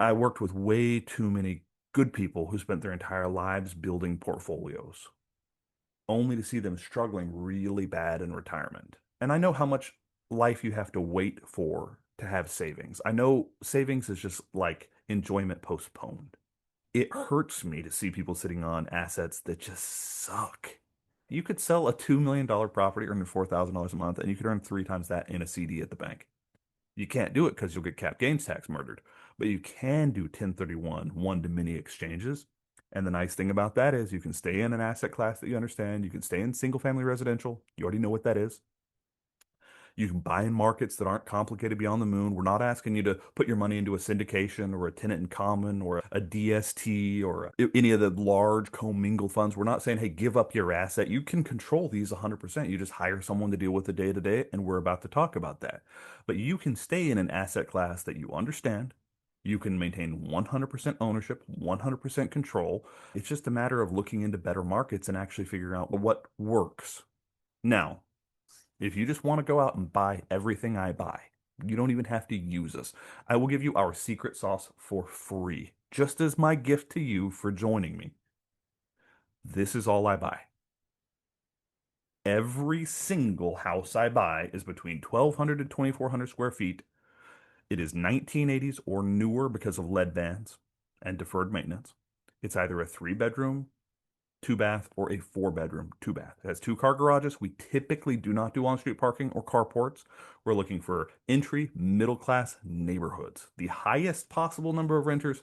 A: I worked with way too many good people who spent their entire lives building portfolios, only to see them struggling really bad in retirement. And I know how much life you have to wait for to have savings. I know savings is just like enjoyment postponed. It hurts me to see people sitting on assets that just suck. You could sell a $2 million property earning $4,000 a month, and you could earn three times that in a CD at the bank. You can't do it because you'll get cap gains tax murdered, but you can do 1031 one to many exchanges. And the nice thing about that is you can stay in an asset class that you understand. You can stay in single family residential. You already know what that is. You can buy in markets that aren't complicated beyond the moon. We're not asking you to put your money into a syndication or a tenant in common or a DST or any of the large commingled funds. We're not saying, hey, give up your asset. You can control these 100%. You just hire someone to deal with the day to day, and we're about to talk about that. But you can stay in an asset class that you understand. You can maintain 100% ownership, 100% control. It's just a matter of looking into better markets and actually figuring out what works. Now, if you just want to go out and buy everything I buy, you don't even have to use us. I will give you our secret sauce for free, just as my gift to you for joining me. This is all I buy. Every single house I buy is between 1,200 and 2,400 square feet. It is 1980s or newer because of lead bans and deferred maintenance. It's either a three-bedroom, two bath, or a four bedroom, two bath. It has two car garages. We typically do not do on street parking or carports. We're looking for entry, middle class neighborhoods. The highest possible number of renters,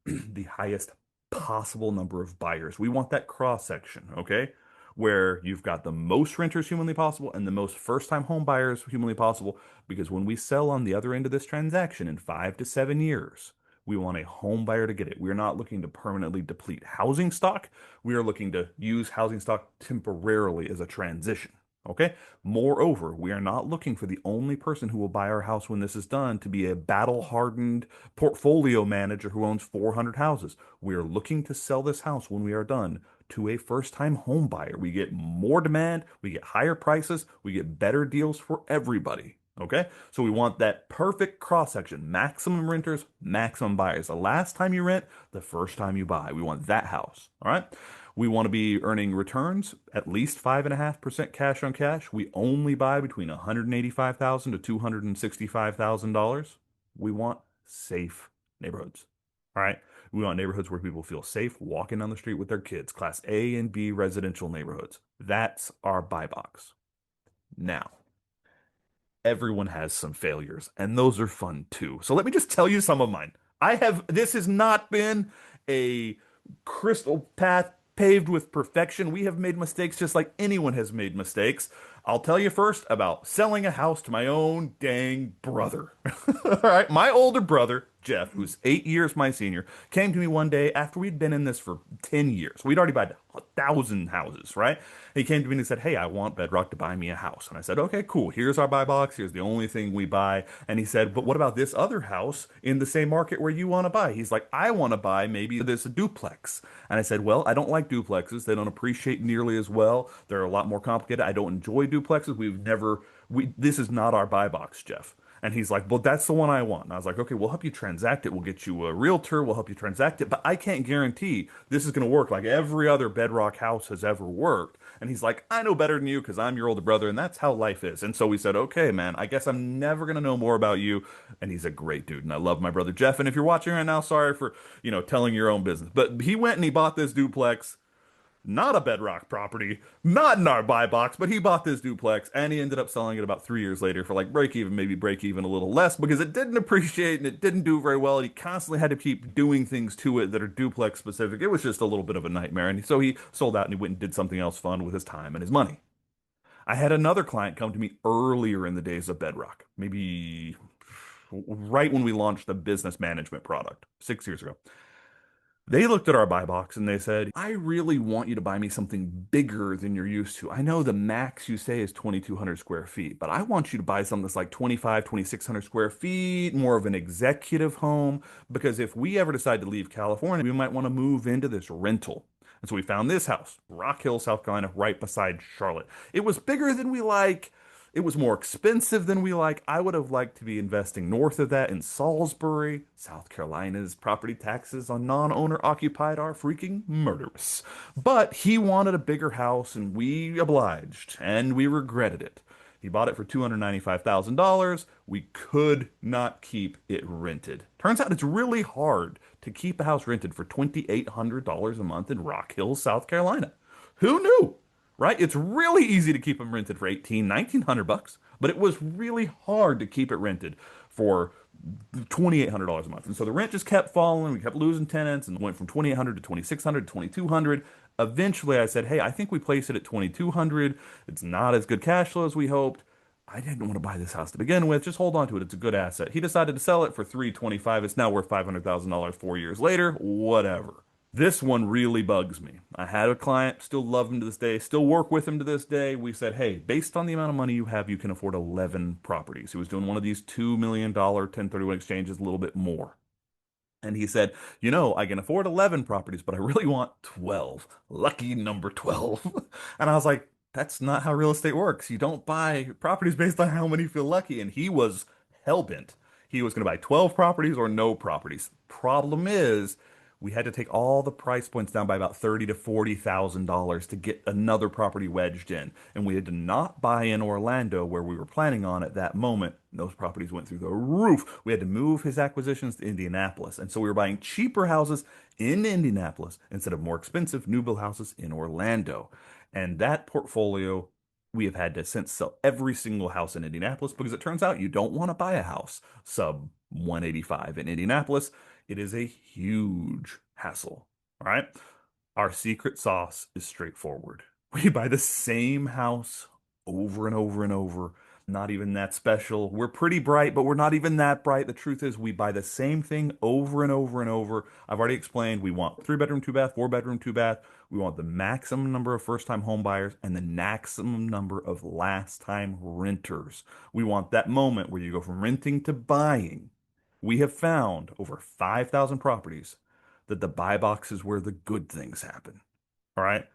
A: the highest possible number of buyers. We want that cross section, okay? Where you've got the most renters humanly possible and the most first time home buyers humanly possible. Because when we sell on the other end of this transaction in 5 to 7 years, we want a home buyer to get it. We're not looking to permanently deplete housing stock. We are looking to use housing stock temporarily as a transition. Okay. Moreover, we are not looking for the only person who will buy our house when this is done to be a battle hardened portfolio manager who owns 400 houses. We are looking to sell this house when we are done to a first time home buyer. We get more demand, we get higher prices, we get better deals for everybody. Okay, so we want that perfect cross section, maximum renters, maximum buyers. The last time you rent, the first time you buy. We want that house. All right. We want to be earning returns at least 5.5% cash on cash. We only buy between $185,000 to $265,000. We want safe neighborhoods. All right. We want neighborhoods where people feel safe walking down the street with their kids, class A and B residential neighborhoods. That's our buy box. Now, everyone has some failures, and those are fun too. So let me just tell you some of mine. This has not been a crystal path paved with perfection. We have made mistakes just like anyone has made mistakes. I'll tell you first about selling a house to my own dang brother. All right, my older brother, Jeff, who's 8 years my senior, came to me one day after we'd been in this for 10 years. We'd already bought 1,000 houses, right? He came to me and he said, hey, I want Bedrock to buy me a house. And I said, okay, cool. Here's our buy box. Here's the only thing we buy. And he said, but what about this other house in the same market where you want to buy? He's like, I want to buy maybe this duplex. And I said, well, I don't like duplexes. They don't appreciate nearly as well. They're a lot more complicated. I don't enjoy duplexes. This is not our buy box, Jeff. And he's like, well, that's the one I want. And I was like, okay, we'll help you transact it. We'll get you a realtor. We'll help you transact it. But I can't guarantee this is going to work like every other Bedrock house has ever worked. And he's like, I know better than you because I'm your older brother. And that's how life is. And so we said, okay, man, I guess I'm never going to know more about you. And he's a great dude. And I love my brother Jeff. And if you're watching right now, sorry for, telling your own business. But he went and he bought this duplex, not a Bedrock property, not in our buy box, but he bought this duplex and he ended up selling it about 3 years later for like break even, maybe break even a little less because it didn't appreciate and it didn't do very well. And he constantly had to keep doing things to it that are duplex specific. It was just a little bit of a nightmare. And so he sold out and he went and did something else fun with his time and his money. I had another client come to me earlier in the days of Bedrock, maybe right when we launched the business management product 6 years ago. They looked at our buy box and they said, I really want you to buy me something bigger than you're used to. I know the max you say is 2,200 square feet, but I want you to buy something that's like 25, 2,600 square feet, more of an executive home, because if we ever decide to leave California, we might want to move into this rental. And so we found this house, Rock Hill, South Carolina, right beside Charlotte. It was bigger than we like. It was more expensive than we like. I would have liked to be investing north of that in Salisbury, South Carolina's property taxes on non-owner occupied are freaking murderous. But he wanted a bigger house and we obliged and we regretted it. He bought it for $295,000. We could not keep it rented. Turns out it's really hard to keep a house rented for $2,800 a month in Rock Hill, South Carolina. Who knew? Right? It's really easy to keep them rented for 18, 1900 bucks, but it was really hard to keep it rented for $2,800 a month. And so the rent just kept falling. We kept losing tenants and went from 2,800 to 2,600 to 2,200. Eventually I said, hey, I think we place it at 2,200. It's not as good cash flow as we hoped. I didn't want to buy this house to begin with. Just hold on to it. It's a good asset. He decided to sell it for 325. It's now worth $500,000 4 years later. Whatever. This one really bugs me. I had a client, still love him to this day, still work with him to this day. We said, hey, based on the amount of money you have, you can afford 11 properties. He was doing one of these $2 million 1031 exchanges, a little bit more. And he said, I can afford 11 properties, but I really want 12. Lucky number 12. And I was like, that's not how real estate works. You don't buy properties based on how many you feel lucky. And he was hell-bent. He was going to buy 12 properties or no properties. Problem is, we had to take all the price points down by about $30 to $40,000 to get another property wedged in. And we had to not buy in Orlando where we were planning on at that moment. Those properties went through the roof. We had to move his acquisitions to Indianapolis. And so we were buying cheaper houses in Indianapolis instead of more expensive new build houses in Orlando. And that portfolio we have had to since sell every single house in Indianapolis because it turns out you don't want to buy a house sub 185 in Indianapolis. It is a huge hassle. All right. Our secret sauce is straightforward. We buy the same house over and over and over. Not even that special. We're pretty bright, but we're not even that bright. The truth is, we buy the same thing over and over and over. I've already explained we want 3 bedroom, 2 bath, 4 bedroom, 2 bath. We want the maximum number of first time home buyers and the maximum number of last time renters. We want that moment where you go from renting to buying. We have found over 5,000 properties that the buy box is where the good things happen. All right.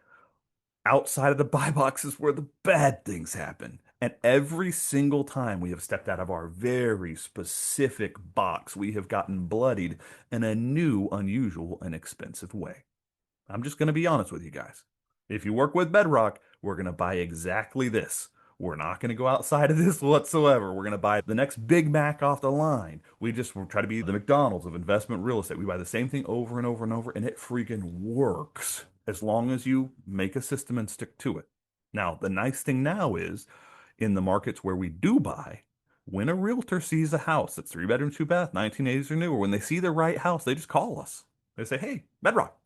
A: Outside of the buy box is where the bad things happen. And every single time we have stepped out of our very specific box, we have gotten bloodied in a new, unusual, and expensive way. I'm just going to be honest with you guys. If you work with Bedrock, we're going to buy exactly this. We're not going to go outside of this whatsoever. We're going to buy the next Big Mac off the line. We'll try to be the McDonald's of investment real estate. We buy the same thing over and over and over, and it freaking works as long as you make a system and stick to it. Now, the nice thing now is in the markets where we do buy, when a realtor sees a house that's 3 bedroom, 2 bath, 1980s or newer, when they see the right house, they just call us. They say, hey, Bedrock,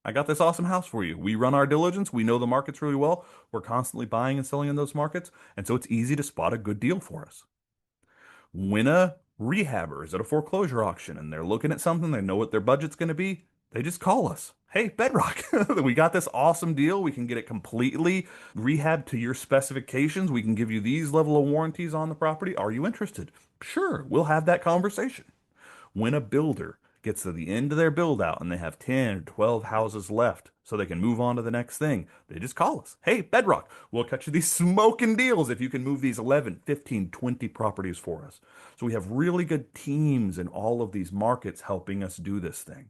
A: I got this awesome house for you. We run our diligence. We know the markets really well. We're constantly buying and selling in those markets. And so it's easy to spot a good deal for us. When a rehabber is at a foreclosure auction and they're looking at something, they know what their budget's going to be, they just call us. Hey, Bedrock, we got this awesome deal. We can get it completely rehabbed to your specifications. We can give you these level of warranties on the property. Are you interested? Sure, we'll have that conversation. When a builder gets to the end of their build out and they have 10 or 12 houses left so they can move on to the next thing, they just call us. Hey, Bedrock, we'll cut you these smoking deals if you can move these 11, 15, 20 properties for us. So we have really good teams in all of these markets helping us do this thing.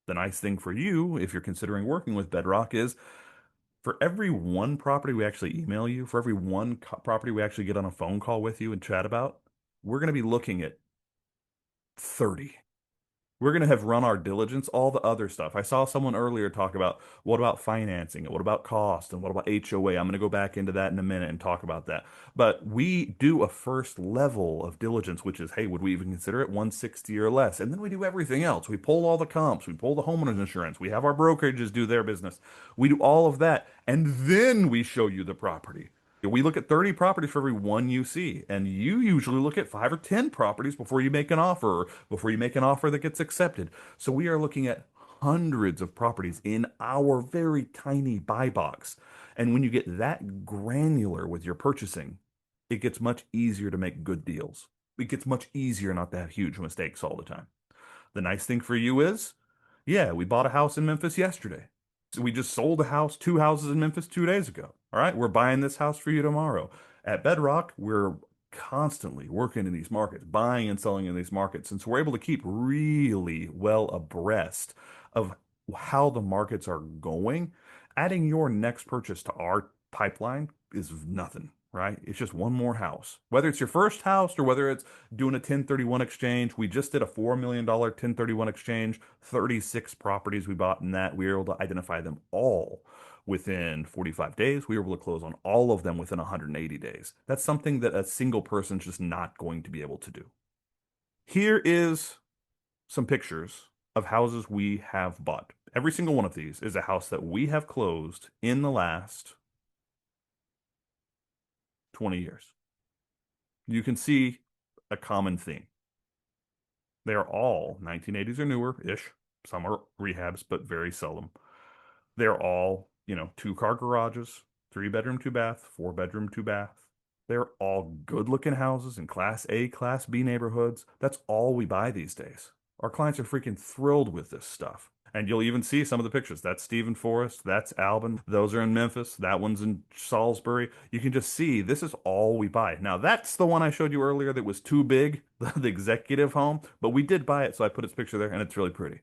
A: The nice thing for you, if you're considering working with Bedrock, is for every one property we actually email you, for every one property we actually get on a phone call with you and chat about, we're going to be looking at 30. We're going to have run our diligence, all the other stuff. I saw someone earlier talk about what about financing and what about cost and what about HOA. I'm going to go back into that in a minute and talk about that. But we do a first level of diligence, which is, hey, would we even consider it 160 or less? And then we do everything else. We pull all the comps, we pull the homeowners insurance, we have our brokerages do their business. We do all of that. And then we show you the property. We look at 30 properties for every one you see, and you usually look at 5 or 10 properties before you make an offer, or before you make an offer that gets accepted. So we are looking at hundreds of properties in our very tiny buy box. And when you get that granular with your purchasing, it gets much easier to make good deals. It gets much easier not to have huge mistakes all the time. The nice thing for you is, yeah, we bought a house in Memphis yesterday. So we just sold a house, two houses in Memphis 2 days ago. All right, we're buying this house for you tomorrow. At Bedrock, we're constantly working in these markets, buying and selling in these markets. And so we're able to keep really well abreast of how the markets are going. Adding your next purchase to our pipeline is nothing, right? It's just one more house. Whether it's your first house or whether it's doing a 1031 exchange, we just did a $4 million 1031 exchange, 36 properties we bought in that. We were able to identify them all within 45 days. We were able to close on all of them within 180 days. That's something that a single person's just not going to be able to do. Here is some pictures of houses we have bought. Every single one of these is a house that we have closed in the last 20 years. You can see a common theme. They are all 1980s or newer-ish. Some are rehabs, but very seldom. They're all, two-car garages, three-bedroom, two-bath, four-bedroom, two-bath. They're all good-looking houses in Class A, Class B neighborhoods. That's all we buy these days. Our clients are freaking thrilled with this stuff. And you'll even see some of the pictures. That's Stephen Forrest. That's Albin. Those are in Memphis. That one's in Salisbury. You can just see this is all we buy. Now, that's the one I showed you earlier that was too big, the executive home, but we did buy it, so I put its picture there, and it's really pretty.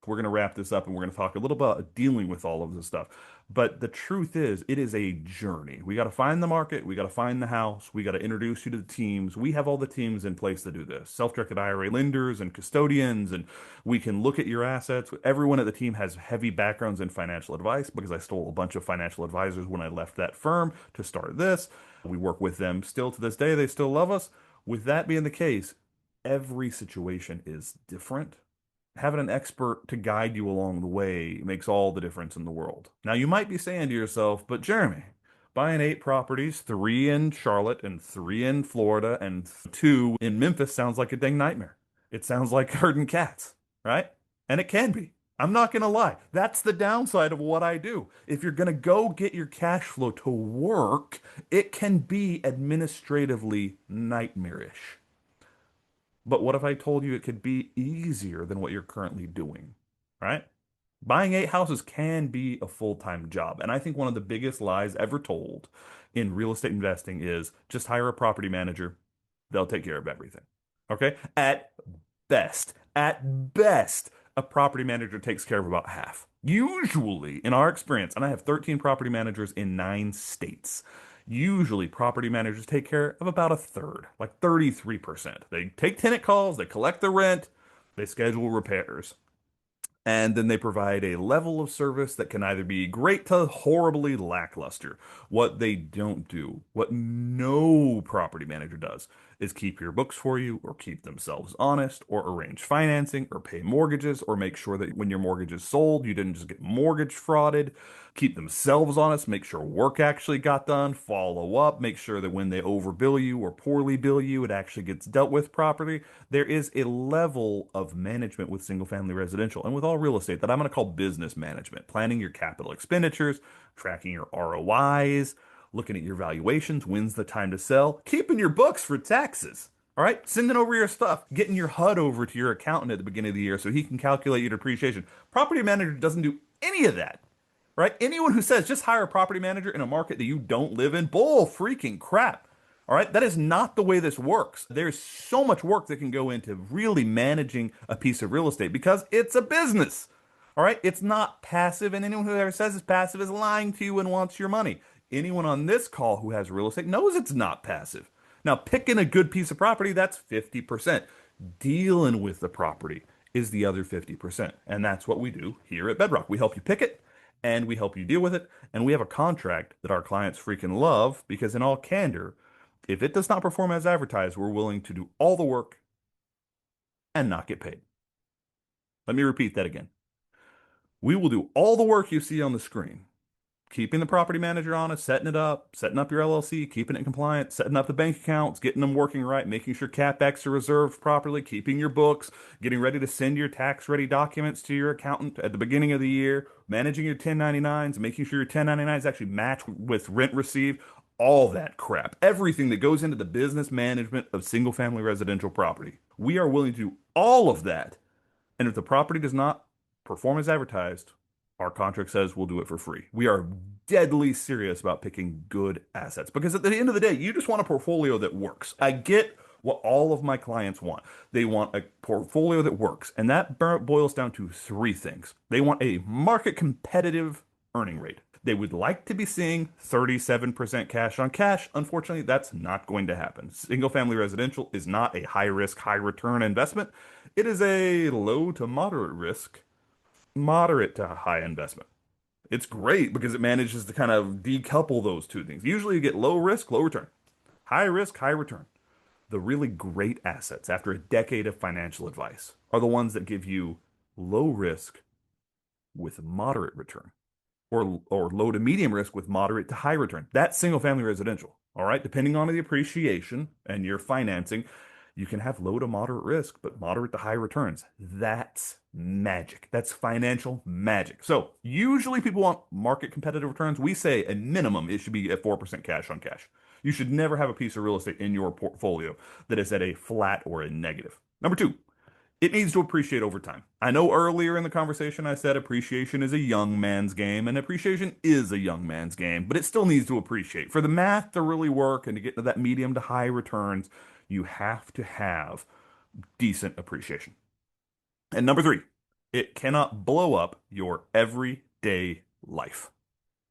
A: We're going to wrap this up and we're going to talk a little about dealing with all of this stuff. But the truth is, it is a journey. We got to find the market. We got to find the house. We got to introduce you to the teams. We have all the teams in place to do this. Self-directed IRA lenders and custodians, and we can look at your assets. Everyone at the team has heavy backgrounds in financial advice because I stole a bunch of financial advisors when I left that firm to start this. We work with them still to this day. They still love us. With that being the case, every situation is different. Having an expert to guide you along the way makes all the difference in the world. Now, you might be saying to yourself, but Jeremy, buying 8 properties, 3 in Charlotte and 3 in Florida and 2 in Memphis sounds like a dang nightmare. It sounds like herding cats, right? And it can be. I'm not going to lie. That's the downside of what I do. If you're going to go get your cash flow to work, it can be administratively nightmarish. But what if I told you it could be easier than what you're currently doing, right? Buying 8 houses can be a full-time job. And I think one of the biggest lies ever told in real estate investing is just hire a property manager. They'll take care of everything. Okay? At best, a property manager takes care of about half. Usually, in our experience, and I have 13 property managers in 9 states. Usually, property managers take care of about a third, like 33%. They take tenant calls, they collect the rent, they schedule repairs, and then they provide a level of service that can either be great to horribly lackluster. What they don't do, what no property manager does, is keep your books for you or keep themselves honest or arrange financing or pay mortgages or make sure that when your mortgage is sold, you didn't just get mortgage frauded. Keep themselves honest, make sure work actually got done, follow up, make sure that when they overbill you or poorly bill you, it actually gets dealt with properly. There is a level of management with single family residential and with all real estate that I'm going to call business management, planning your capital expenditures, tracking your ROIs, looking at your valuations, when's the time to sell, keeping your books for taxes. All right, sending over your stuff, getting your HUD over to your accountant at the beginning of the year so he can calculate your depreciation. Property manager doesn't do any of that, right? Anyone who says just hire a property manager in a market that you don't live in, bull freaking crap. All right, that is not the way this works. There's so much work that can go into really managing a piece of real estate because it's a business. All right, it's not passive, and anyone who ever says it's passive is lying to you and wants your money. Anyone on this call who has real estate knows it's not passive. Now, picking a good piece of property, that's 50%. Dealing with the property is the other 50%. And that's what we do here at Bedrock. We help you pick it and we help you deal with it. And we have a contract that our clients freaking love because, in all candor, if it does not perform as advertised, we're willing to do all the work and not get paid. Let me repeat that again. We will do all the work you see on the screen keeping the property manager honest, setting up your LLC, keeping it compliant, setting up the bank accounts, getting them working right, making sure CapEx are reserved properly, keeping your books, getting ready to send your tax ready documents to your accountant at the beginning of the year, managing your 1099s, making sure your 1099s actually match with rent received, all that crap. Everything that goes into the business management of single family residential property. We are willing to do all of that. And if the property does not perform as advertised, our contract says we'll do it for free. We are deadly serious about picking good assets because at the end of the day, you just want a portfolio that works. I get what all of my clients want. They want a portfolio that works, and that boils down to three things. They want a market competitive earning rate. They would like to be seeing 37% cash on cash. Unfortunately, that's not going to happen. Single family residential is not a high risk, high return investment. It is a low to moderate risk, moderate to high investment. It's great because it manages to kind of decouple those two things. Usually you get low risk, low return. High risk, high return. The really great assets after a decade of financial advice are the ones that give you low risk with moderate return or low to medium risk with moderate to high return. That's single family residential. All right. Depending on the appreciation and your financing, you can have low to moderate risk, but moderate to high returns. That's magic. That's financial magic. So usually people want market competitive returns. We say a minimum it should be at 4% cash on cash. You should never have a piece of real estate in your portfolio that is at a flat or a negative. Number two, it needs to appreciate over time. I know earlier in the conversation I said appreciation is a young man's game, and appreciation is a young man's game, but it still needs to appreciate. For the math to really work and to get to that medium to high returns, you have to have decent appreciation. And number three, it cannot blow up your everyday life.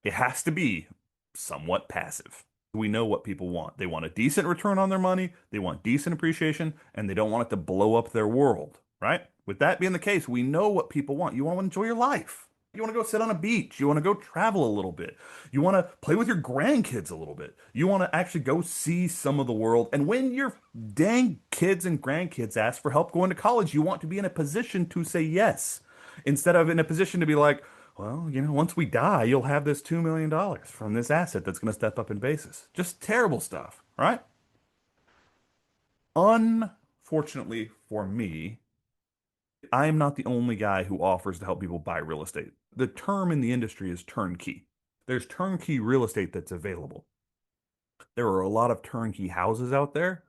A: It has to be somewhat passive. We know what people want. They want a decent return on their money, they want decent appreciation, and they don't want it to blow up their world, right? With that being the case, we know what people want. You want to enjoy your life. You want to go sit on a beach. You want to go travel a little bit. You want to play with your grandkids a little bit. You want to actually go see some of the world. And when your dang kids and grandkids ask for help going to college, you want to be in a position to say yes instead of in a position to be like, well, once we die, you'll have this $2 million from this asset that's going to step up in basis. Just terrible stuff, right? Unfortunately for me, I am not the only guy who offers to help people buy real estate. The term in the industry is turnkey. There's turnkey real estate that's available. There are a lot of turnkey houses out there.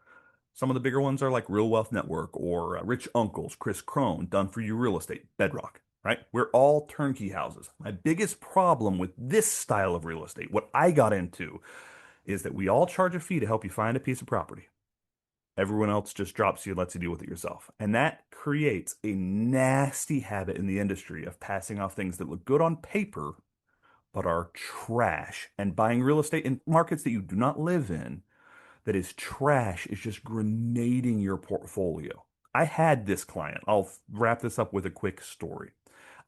A: Some of the bigger ones are like Real Wealth Network or Rich Uncles, Chris Crone, Done For You Real Estate, Bedrock, right? We're all turnkey houses. My biggest problem with this style of real estate, what I got into, is that we all charge a fee to help you find a piece of property. Everyone else just drops you and lets you deal with it yourself. And that creates a nasty habit in the industry of passing off things that look good on paper, but are trash. And buying real estate in markets that you do not live in that is trash is just grenading your portfolio. I had this client. I'll wrap this up with a quick story.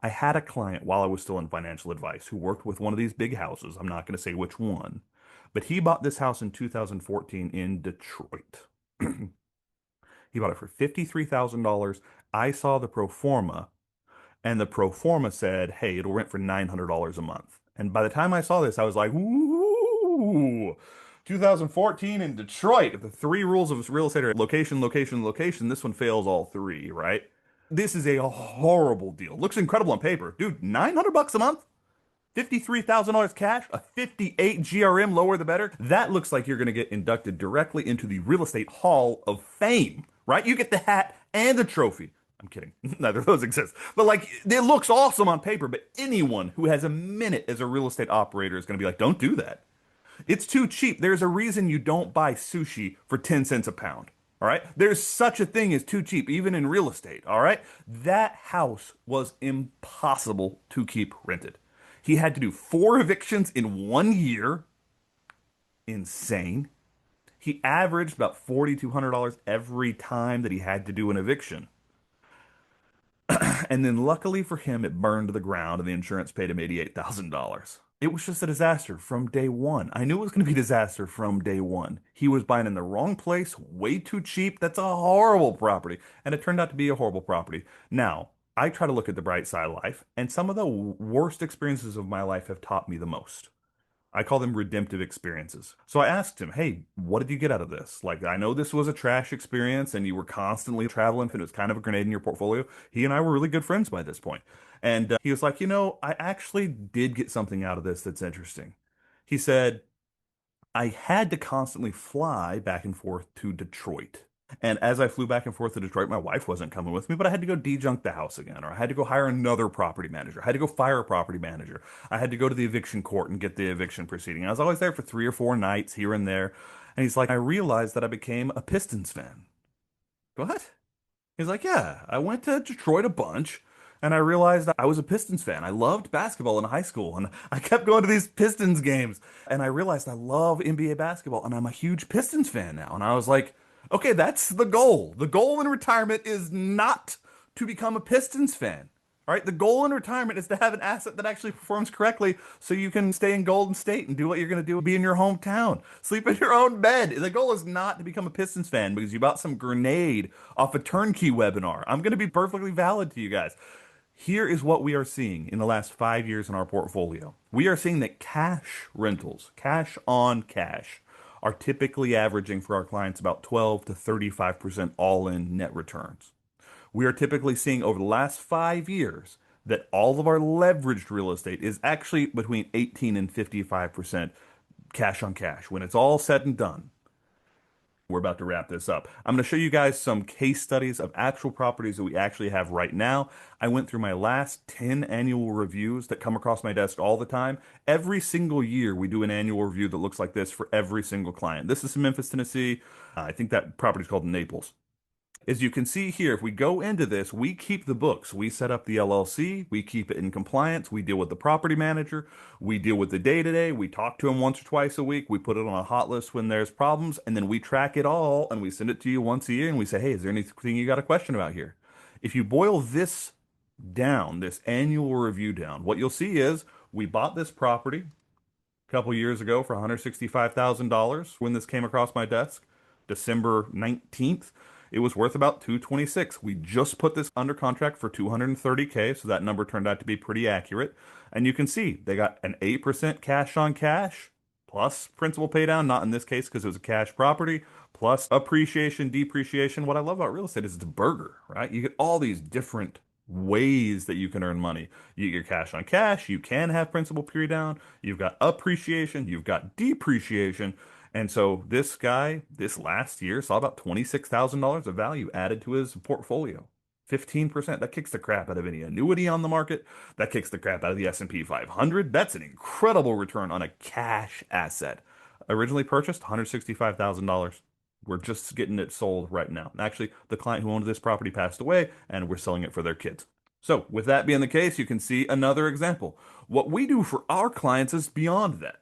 A: I had a client while I was still in financial advice who worked with one of these big houses. I'm not going to say which one, but he bought this house in 2014 in Detroit. He bought it for $53,000. I saw the pro forma, and the pro forma said, hey, it'll rent for $900 a month. And by the time I saw this, I was like, ooh, 2014 in Detroit. The three rules of real estate are location, location, location. This one fails all three, right? This is a horrible deal. Looks incredible on paper. Dude, $900 a month? $53,000 cash, a 58 GRM, lower the better. That looks like you're going to get inducted directly into the Real Estate Hall of Fame, right? You get the hat and the trophy. I'm kidding. Neither of those exist. But like, it looks awesome on paper, but anyone who has a minute as a real estate operator is going to be like, don't do that. It's too cheap. There's a reason you don't buy sushi for 10 cents a pound. All right. There's such a thing as too cheap, even in real estate. All right. That house was impossible to keep rented. He had to do 4 evictions in 1 year. Insane. He averaged about $4,200 every time that he had to do an eviction. And then luckily for him, it burned to the ground and the insurance paid him $88,000. It was just a disaster from day one. I knew it was going to be a disaster from day one. He was buying in the wrong place, way too cheap. That's a horrible property. And it turned out to be a horrible property. Now, I try to look at the bright side of life, and some of the worst experiences of my life have taught me the most. I call them redemptive experiences. So I asked him, hey, what did you get out of this? Like, I know this was a trash experience and you were constantly traveling and it was kind of a grenade in your portfolio. He and I were really good friends by this point. And he was like, I actually did get something out of this that's interesting. He said, I had to constantly fly back and forth to Detroit. And as I flew back and forth to Detroit, my wife wasn't coming with me, but I had to go de-junk the house again, or I had to go hire another property manager. I had to go fire a property manager. I had to go to the eviction court and get the eviction proceeding. I was always there for 3 or 4 nights here and there. And he's like, I realized that I became a Pistons fan. What? He's like, yeah, I went to Detroit a bunch and I realized that I was a Pistons fan. I loved basketball in high school and I kept going to these Pistons games and I realized I love NBA basketball and I'm a huge Pistons fan now. And I was like, okay, that's the goal. The goal in retirement is not to become a Pistons fan. All right, the goal in retirement is to have an asset that actually performs correctly so you can stay in Golden State and do what you're going to do, be in your hometown, sleep in your own bed. The goal is not to become a Pistons fan because you bought some grenade off a turnkey webinar. I'm going to be perfectly valid to you guys. Here is what we are seeing in the last 5 years in our portfolio. We are seeing that cash rentals, cash on cash, are typically averaging for our clients about 12 to 35% all in net returns. We are typically seeing over the last 5 years that all of our leveraged real estate is actually between 18 and 55% cash on cash. When it's all said and done, we're about to wrap this up. I'm going to show you guys some case studies of actual properties that we actually have right now. I went through my last 10 annual reviews that come across my desk all the time. Every single year, we do an annual review that looks like this for every single client. This is in Memphis, Tennessee. I think that property is called Naples. As you can see here, if we go into this, we keep the books. We set up the LLC, we keep it in compliance, we deal with the property manager, we deal with the day-to-day, we talk to him once or twice a week, we put it on a hot list when there's problems, and then we track it all and we send it to you once a year and we say, hey, is there anything you got a question about here? If you boil this down, this annual review down, what you'll see is we bought this property a couple years ago for $165,000 when this came across my desk, December 19th. It was worth about 226. We just put this under contract for 230K, so that number turned out to be pretty accurate. And you can see they got an 8% cash on cash plus principal pay down, not in this case because it was a cash property, plus appreciation, depreciation. What I love about real estate is it's a burger, right? You get all these different ways that you can earn money. You get your cash on cash, you can have principal pay down, you've got appreciation, you've got depreciation. And so this guy, this last year, saw about $26,000 of value added to his portfolio. 15%. That kicks the crap out of any annuity on the market. That kicks the crap out of the S&P 500. That's an incredible return on a cash asset. Originally purchased $165,000. We're just getting it sold right now. Actually, the client who owned this property passed away, and we're selling it for their kids. So, with that being the case, you can see another example. What we do for our clients is beyond that.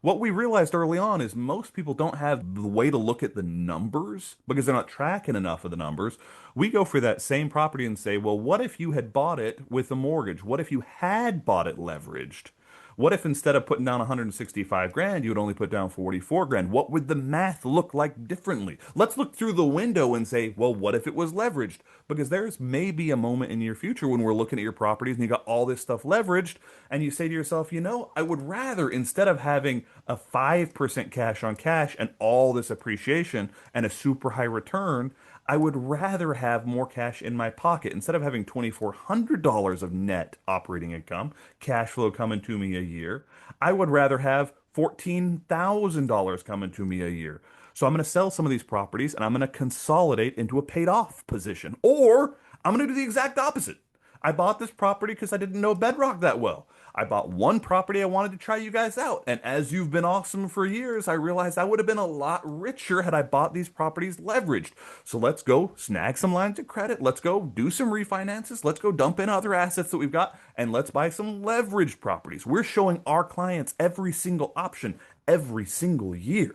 A: What we realized early on is most people don't have the way to look at the numbers because they're not tracking enough of the numbers. We go for that same property and say, well, what if you had bought it with a mortgage? What if you had bought it leveraged? What if instead of putting down 165 grand, you would only put down 44 grand? What would the math look like differently? Let's look through the window and say, well, what if it was leveraged? Because there's maybe a moment in your future when we're looking at your properties and you got all this stuff leveraged, and you say to yourself, I would rather, instead of having a 5% cash on cash and all this appreciation and a super high return, I would rather have more cash in my pocket. Instead of having $2,400 of net operating income, cash flow coming to me a year, I would rather have $14,000 coming to me a year. So I'm going to sell some of these properties and I'm going to consolidate into a paid off position. Or I'm going to do the exact opposite. I bought this property because I didn't know Bedrock that well. I bought one property I wanted to try you guys out. And as you've been awesome for years, I realized I would have been a lot richer had I bought these properties leveraged. So let's go snag some lines of credit. Let's go do some refinances. Let's go dump in other assets that we've got and let's buy some leveraged properties. We're showing our clients every single option every single year.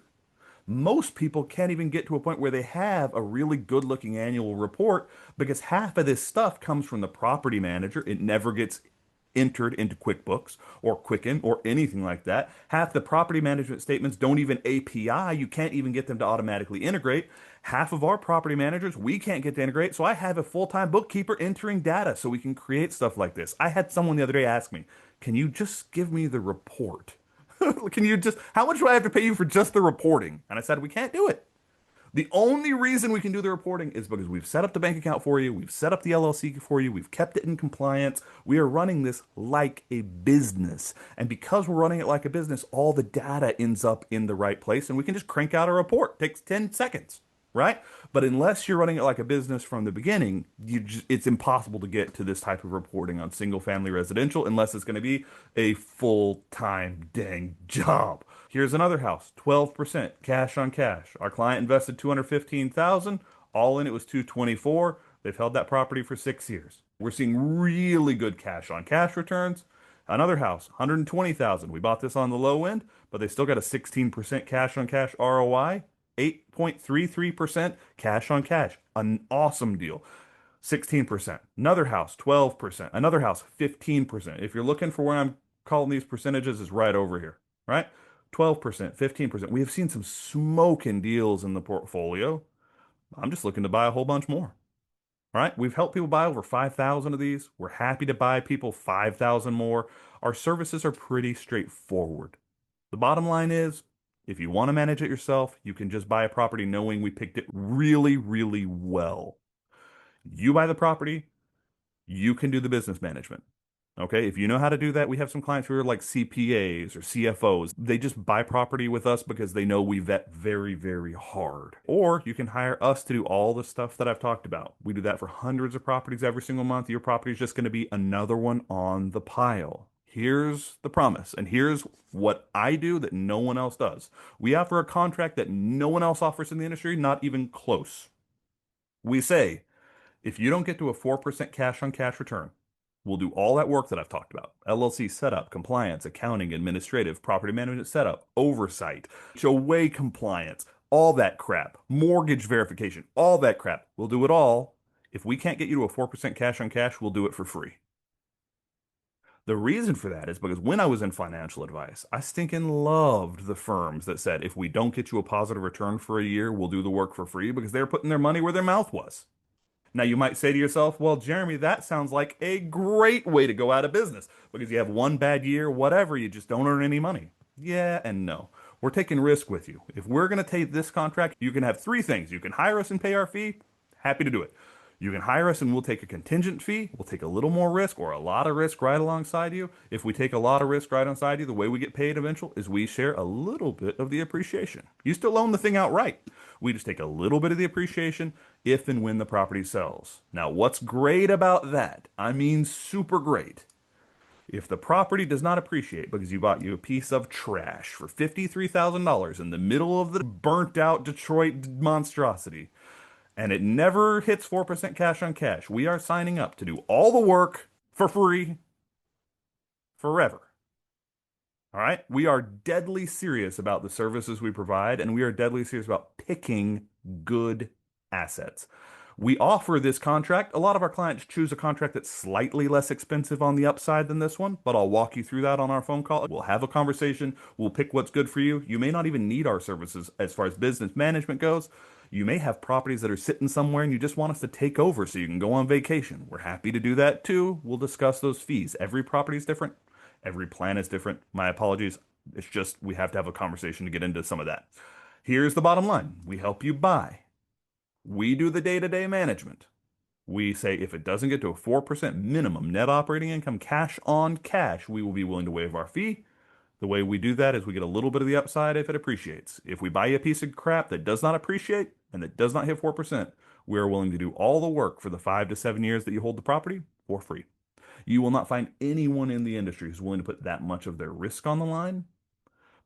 A: Most people can't even get to a point where they have a really good looking annual report because half of this stuff comes from the property manager. It never gets entered into QuickBooks or Quicken or anything like that. Half the property management statements don't even API. You can't even get them to automatically integrate. Half of our property managers, we can't get to integrate. So I have a full-time bookkeeper entering data so we can create stuff like this. I had someone the other day ask me, can you just give me the report? Can you just, how much do I have to pay you for just the reporting? And I said, we can't do it. The only reason we can do the reporting is because we've set up the bank account for you, we've set up the LLC for you, we've kept it in compliance. We are running this like a business. And because we're running it like a business, all the data ends up in the right place and we can just crank out a report. It takes 10 seconds, right? But unless you're running it like a business from the beginning, it's impossible to get to this type of reporting on single family residential unless it's going to be a full-time dang job. Here's another house, 12% cash on cash. Our client invested 215,000, all in it was 224. They've held that property for 6 years. We're seeing really good cash on cash returns. Another house, 120,000. We bought this on the low end, but they still got a 16% cash on cash ROI, 8.33% cash on cash. An awesome deal. 16%. Another house, 12%. Another house, 15%. If you're looking for where I'm calling these percentages, is right over here, right? 12%, 15%. We have seen some smoking deals in the portfolio. I'm just looking to buy a whole bunch more. All right. We've helped people buy over 5,000 of these. We're happy to buy people 5,000 more. Our services are pretty straightforward. The bottom line is, if you want to manage it yourself, you can just buy a property knowing we picked it really, really well. You buy the property, you can do the business management. Okay, if you know how to do that, we have some clients who are like CPAs or CFOs. They just buy property with us because they know we vet very, very hard. Or you can hire us to do all the stuff that I've talked about. We do that for hundreds of properties every single month. Your property is just going to be another one on the pile. Here's the promise, and here's what I do that no one else does. We offer a contract that no one else offers in the industry, not even close. We say, if you don't get to a 4% cash on cash return, we'll do all that work that I've talked about. LLC setup, compliance, accounting, administrative, property management setup, oversight, HOA compliance, all that crap, mortgage verification, all that crap. We'll do it all. If we can't get you to a 4% cash on cash, we'll do it for free. The reason for that is because when I was in financial advice, I stinking loved the firms that said, if we don't get you a positive return for a year, we'll do the work for free, because they're putting their money where their mouth was. Now, you might say to yourself, well, Jeremy, that sounds like a great way to go out of business because you have one bad year, whatever, you just don't earn any money. Yeah and no. We're taking risk with you. If we're going to take this contract, you can have three things. You can hire us and pay our fee. Happy to do it. You can hire us and we'll take a contingent fee. We'll take a little more risk or a lot of risk right alongside you. If we take a lot of risk right alongside you, the way we get paid eventually is we share a little bit of the appreciation. You still own the thing outright. We just take a little bit of the appreciation if and when the property sells. Now, what's great about that? I mean, super great. If the property does not appreciate because you bought you a piece of trash for $53,000 in the middle of the burnt out Detroit monstrosity, and it never hits 4% cash on cash, we are signing up to do all the work for free forever. All right? We are deadly serious about the services we provide, and we are deadly serious about picking good assets. We offer this contract. A lot of our clients choose a contract that's slightly less expensive on the upside than this one, but I'll walk you through that on our phone call. We'll have a conversation. We'll pick what's good for you. You may not even need our services as far as business management goes. You may have properties that are sitting somewhere and you just want us to take over so you can go on vacation. We're happy to do that too. We'll discuss those fees. Every property is different. Every plan is different. My apologies. It's just we have to have a conversation to get into some of that. Here's the bottom line. We help you buy. We do the day-to-day management. We say if it doesn't get to a 4% minimum net operating income cash on cash, we will be willing to waive our fee. The way we do that is we get a little bit of the upside if it appreciates. If we buy you a piece of crap that does not appreciate and that does not hit 4%, we are willing to do all the work for the 5 to 7 years that you hold the property for free. You will not find anyone in the industry who's willing to put that much of their risk on the line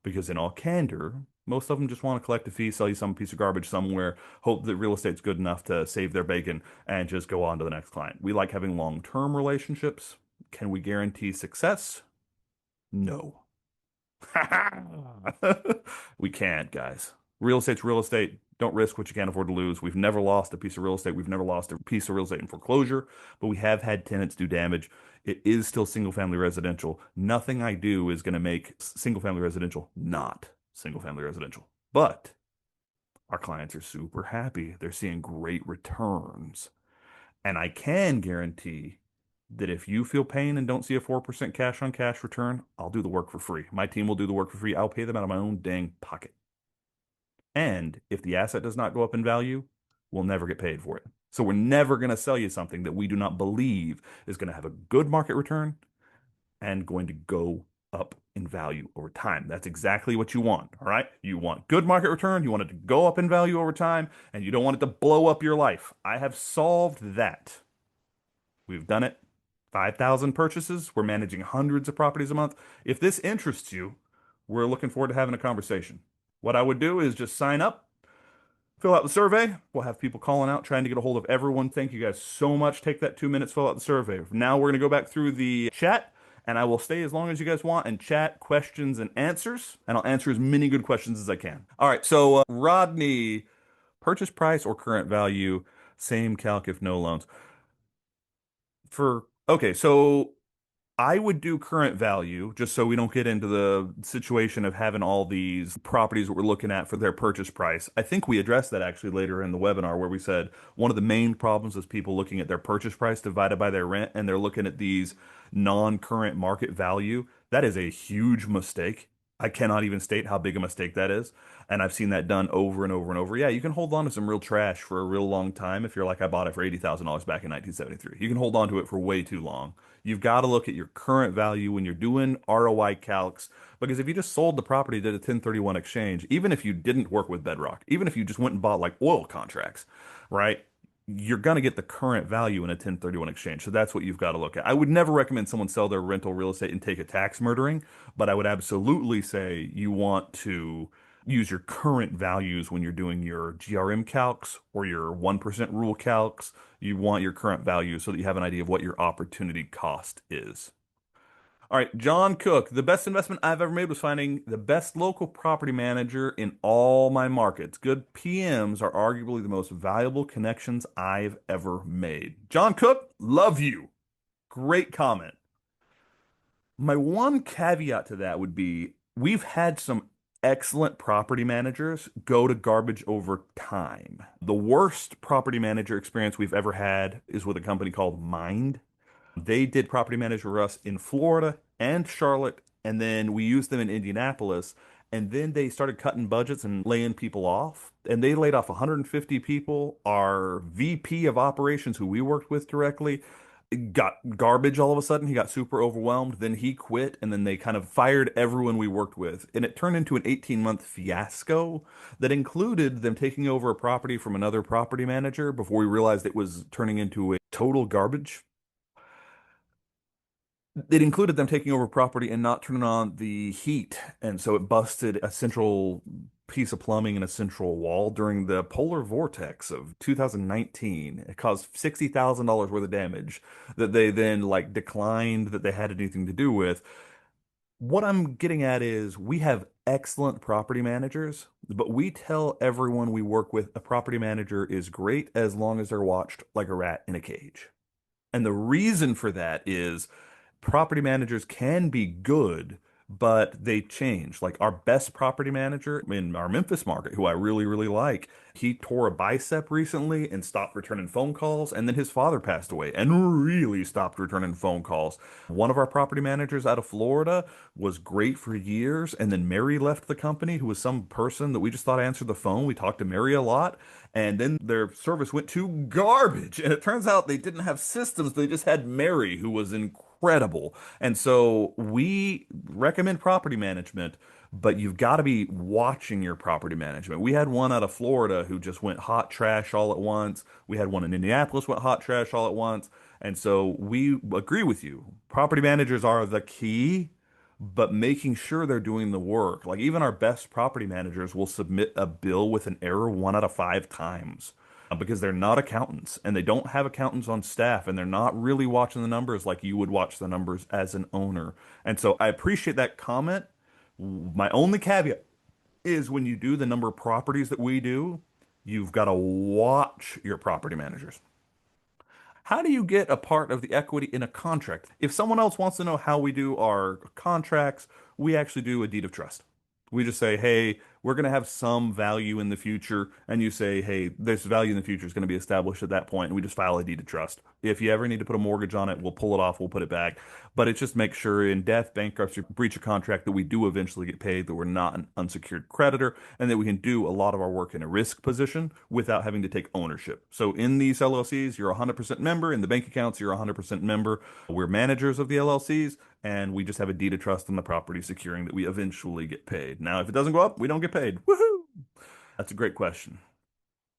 A: because, in all candor, most of them just want to collect a fee, sell you some piece of garbage somewhere, hope that real estate's good enough to save their bacon, and just go on to the next client. We like having long-term relationships. Can we guarantee success? No. We can't, guys. Real estate's real estate. Don't risk what you can't afford to lose. We've never lost a piece of real estate. We've never lost a piece of real estate in foreclosure, but we have had tenants do damage. It is still single-family residential. Nothing I do is going to make single-family residential not single-family residential. But our clients are super happy. They're seeing great returns. And I can guarantee that if you feel pain and don't see a 4% cash on cash return, I'll do the work for free. My team will do the work for free. I'll pay them out of my own dang pocket. And if the asset does not go up in value, we'll never get paid for it. So we're never going to sell you something that we do not believe is going to have a good market return and going to go up in value over time. That's exactly what you want. All right. You want good market return. You want it to go up in value over time, and you don't want it to blow up your life. I have solved that. We've done it. 5,000 purchases. We're managing hundreds of properties a month. If this interests you, we're looking forward to having a conversation. What I would do is just sign up, fill out the survey. We'll have people calling out, trying to get a hold of everyone. Thank you guys so much. Take that 2 minutes, fill out the survey. Now we're going to go back through the chat, and I will stay as long as you guys want and chat questions and answers, and I'll answer as many good questions as I can. All right, so Rodney, purchase price or current value, same calc if no loans. Okay, so I would do current value just so we don't get into the situation of having all these properties that we're looking at for their purchase price. I think we addressed that actually later in the webinar where we said one of the main problems is people looking at their purchase price divided by their rent and they're looking at these non-current market value. That is a huge mistake. I cannot even state how big a mistake that is. And I've seen that done over and over and over. Yeah, you can hold on to some real trash for a real long time if you're like, I bought it for $80,000 back in 1973. You can hold on to it for way too long. You've got to look at your current value when you're doing ROI calcs. Because if you just sold the property, did a 1031 exchange, even if you didn't work with Bedrock, even if you just went and bought like oil contracts, right? You're going to get the current value in a 1031 exchange. So that's what you've got to look at. I would never recommend someone sell their rental real estate and take a tax murdering, but I would absolutely say you want to use your current values when you're doing your GRM calcs or your 1% rule calcs. You want your current value so that you have an idea of what your opportunity cost is. All right, John Cook. The best investment I've ever made was finding the best local property manager in all my markets. Good PMs are arguably the most valuable connections I've ever made. John Cook, love you. Great comment. My one caveat to that would be we've had some excellent property managers go to garbage over time. The worst property manager experience we've ever had is with a company called Mind. They did property manage for us in Florida and Charlotte, and then we used them in Indianapolis. And then they started cutting budgets and laying people off. And they laid off 150 people. Our VP of operations, who we worked with directly, got garbage all of a sudden. He got super overwhelmed. Then he quit, and then they kind of fired everyone we worked with. And it turned into an 18-month fiasco that included them taking over a property from another property manager before we realized it was turning into a total garbage. It included them taking over property and not turning on the heat. And so it busted a central piece of plumbing and a central wall during the polar vortex of 2019. It caused $60,000 worth of damage that they then like declined that they had anything to do with. What I'm getting at is we have excellent property managers, but we tell everyone we work with a property manager is great as long as they're watched like a rat in a cage. And the reason for that is property managers can be good, but they change. Like our best property manager in our Memphis market, who I really, really like, he tore a bicep recently and stopped returning phone calls. And then his father passed away and really stopped returning phone calls. One of our property managers out of Florida was great for years. And then Mary left the company, who was some person that we just thought answered the phone. We talked to Mary a lot. And then their service went to garbage. And it turns out they didn't have systems. They just had Mary, who was incredible. And so we recommend property management, but you've got to be watching your property management. We had one out of Florida who just went hot trash all at once. We had one in Indianapolis went hot trash all at once. And so we agree with you. Property managers are the key, but making sure they're doing the work. Like even our best property managers will submit a bill with an error 1 out of 5 times because they're not accountants and they don't have accountants on staff and they're not really watching the numbers like you would watch the numbers as an owner. And so I appreciate that comment. My only caveat is when you do the number of properties that we do, you've got to watch your property managers. How do you get a part of the equity in a contract? If someone else wants to know how we do our contracts, we actually do a deed of trust. We just say, hey, we're going to have some value in the future. And you say, hey, this value in the future is going to be established at that point, and we just file a deed of trust. If you ever need to put a mortgage on it, we'll pull it off, we'll put it back. But it's just make sure in death, bankruptcy, breach of contract that we do eventually get paid, that we're not an unsecured creditor, and that we can do a lot of our work in a risk position without having to take ownership. So in these LLCs, you're a 100% member. In the bank accounts, you're a 100% member. We're managers of the LLCs, and we just have a deed of trust on the property securing that we eventually get paid. Now, if it doesn't go up, we don't get paid. Woohoo! That's a great question.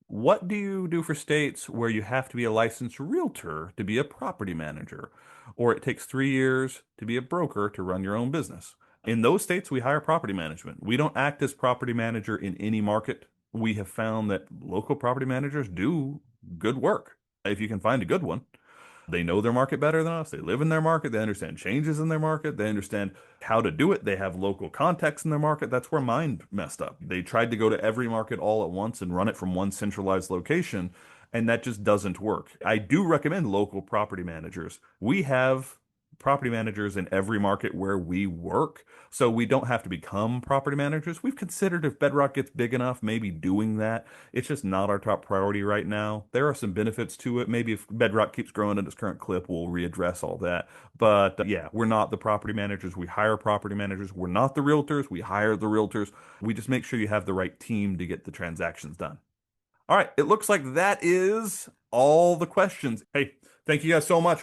A: What do you do for states where you have to be a licensed realtor to be a property manager, or it takes 3 years to be a broker to run your own business? In those states, we hire property management. We don't act as property manager in any market. We have found that local property managers do good work if you can find a good one. They know their market better than us. They live in their market. They understand changes in their market. They understand how to do it. They have local contacts in their market. That's where mine messed up. They tried to go to every market all at once and run it from one centralized location, and that just doesn't work. I do recommend local property managers. We have property managers in every market where we work, so we don't have to become property managers. We've considered if Bedrock gets big enough, maybe doing that. It's just not our top priority right now. There are some benefits to it. Maybe if Bedrock keeps growing at its current clip, we'll readdress all that. But yeah, we're not the property managers. We hire property managers. We're not the realtors. We hire the realtors. We just make sure you have the right team to get the transactions done. All right, it looks like that is all the questions. Hey, thank you guys so much.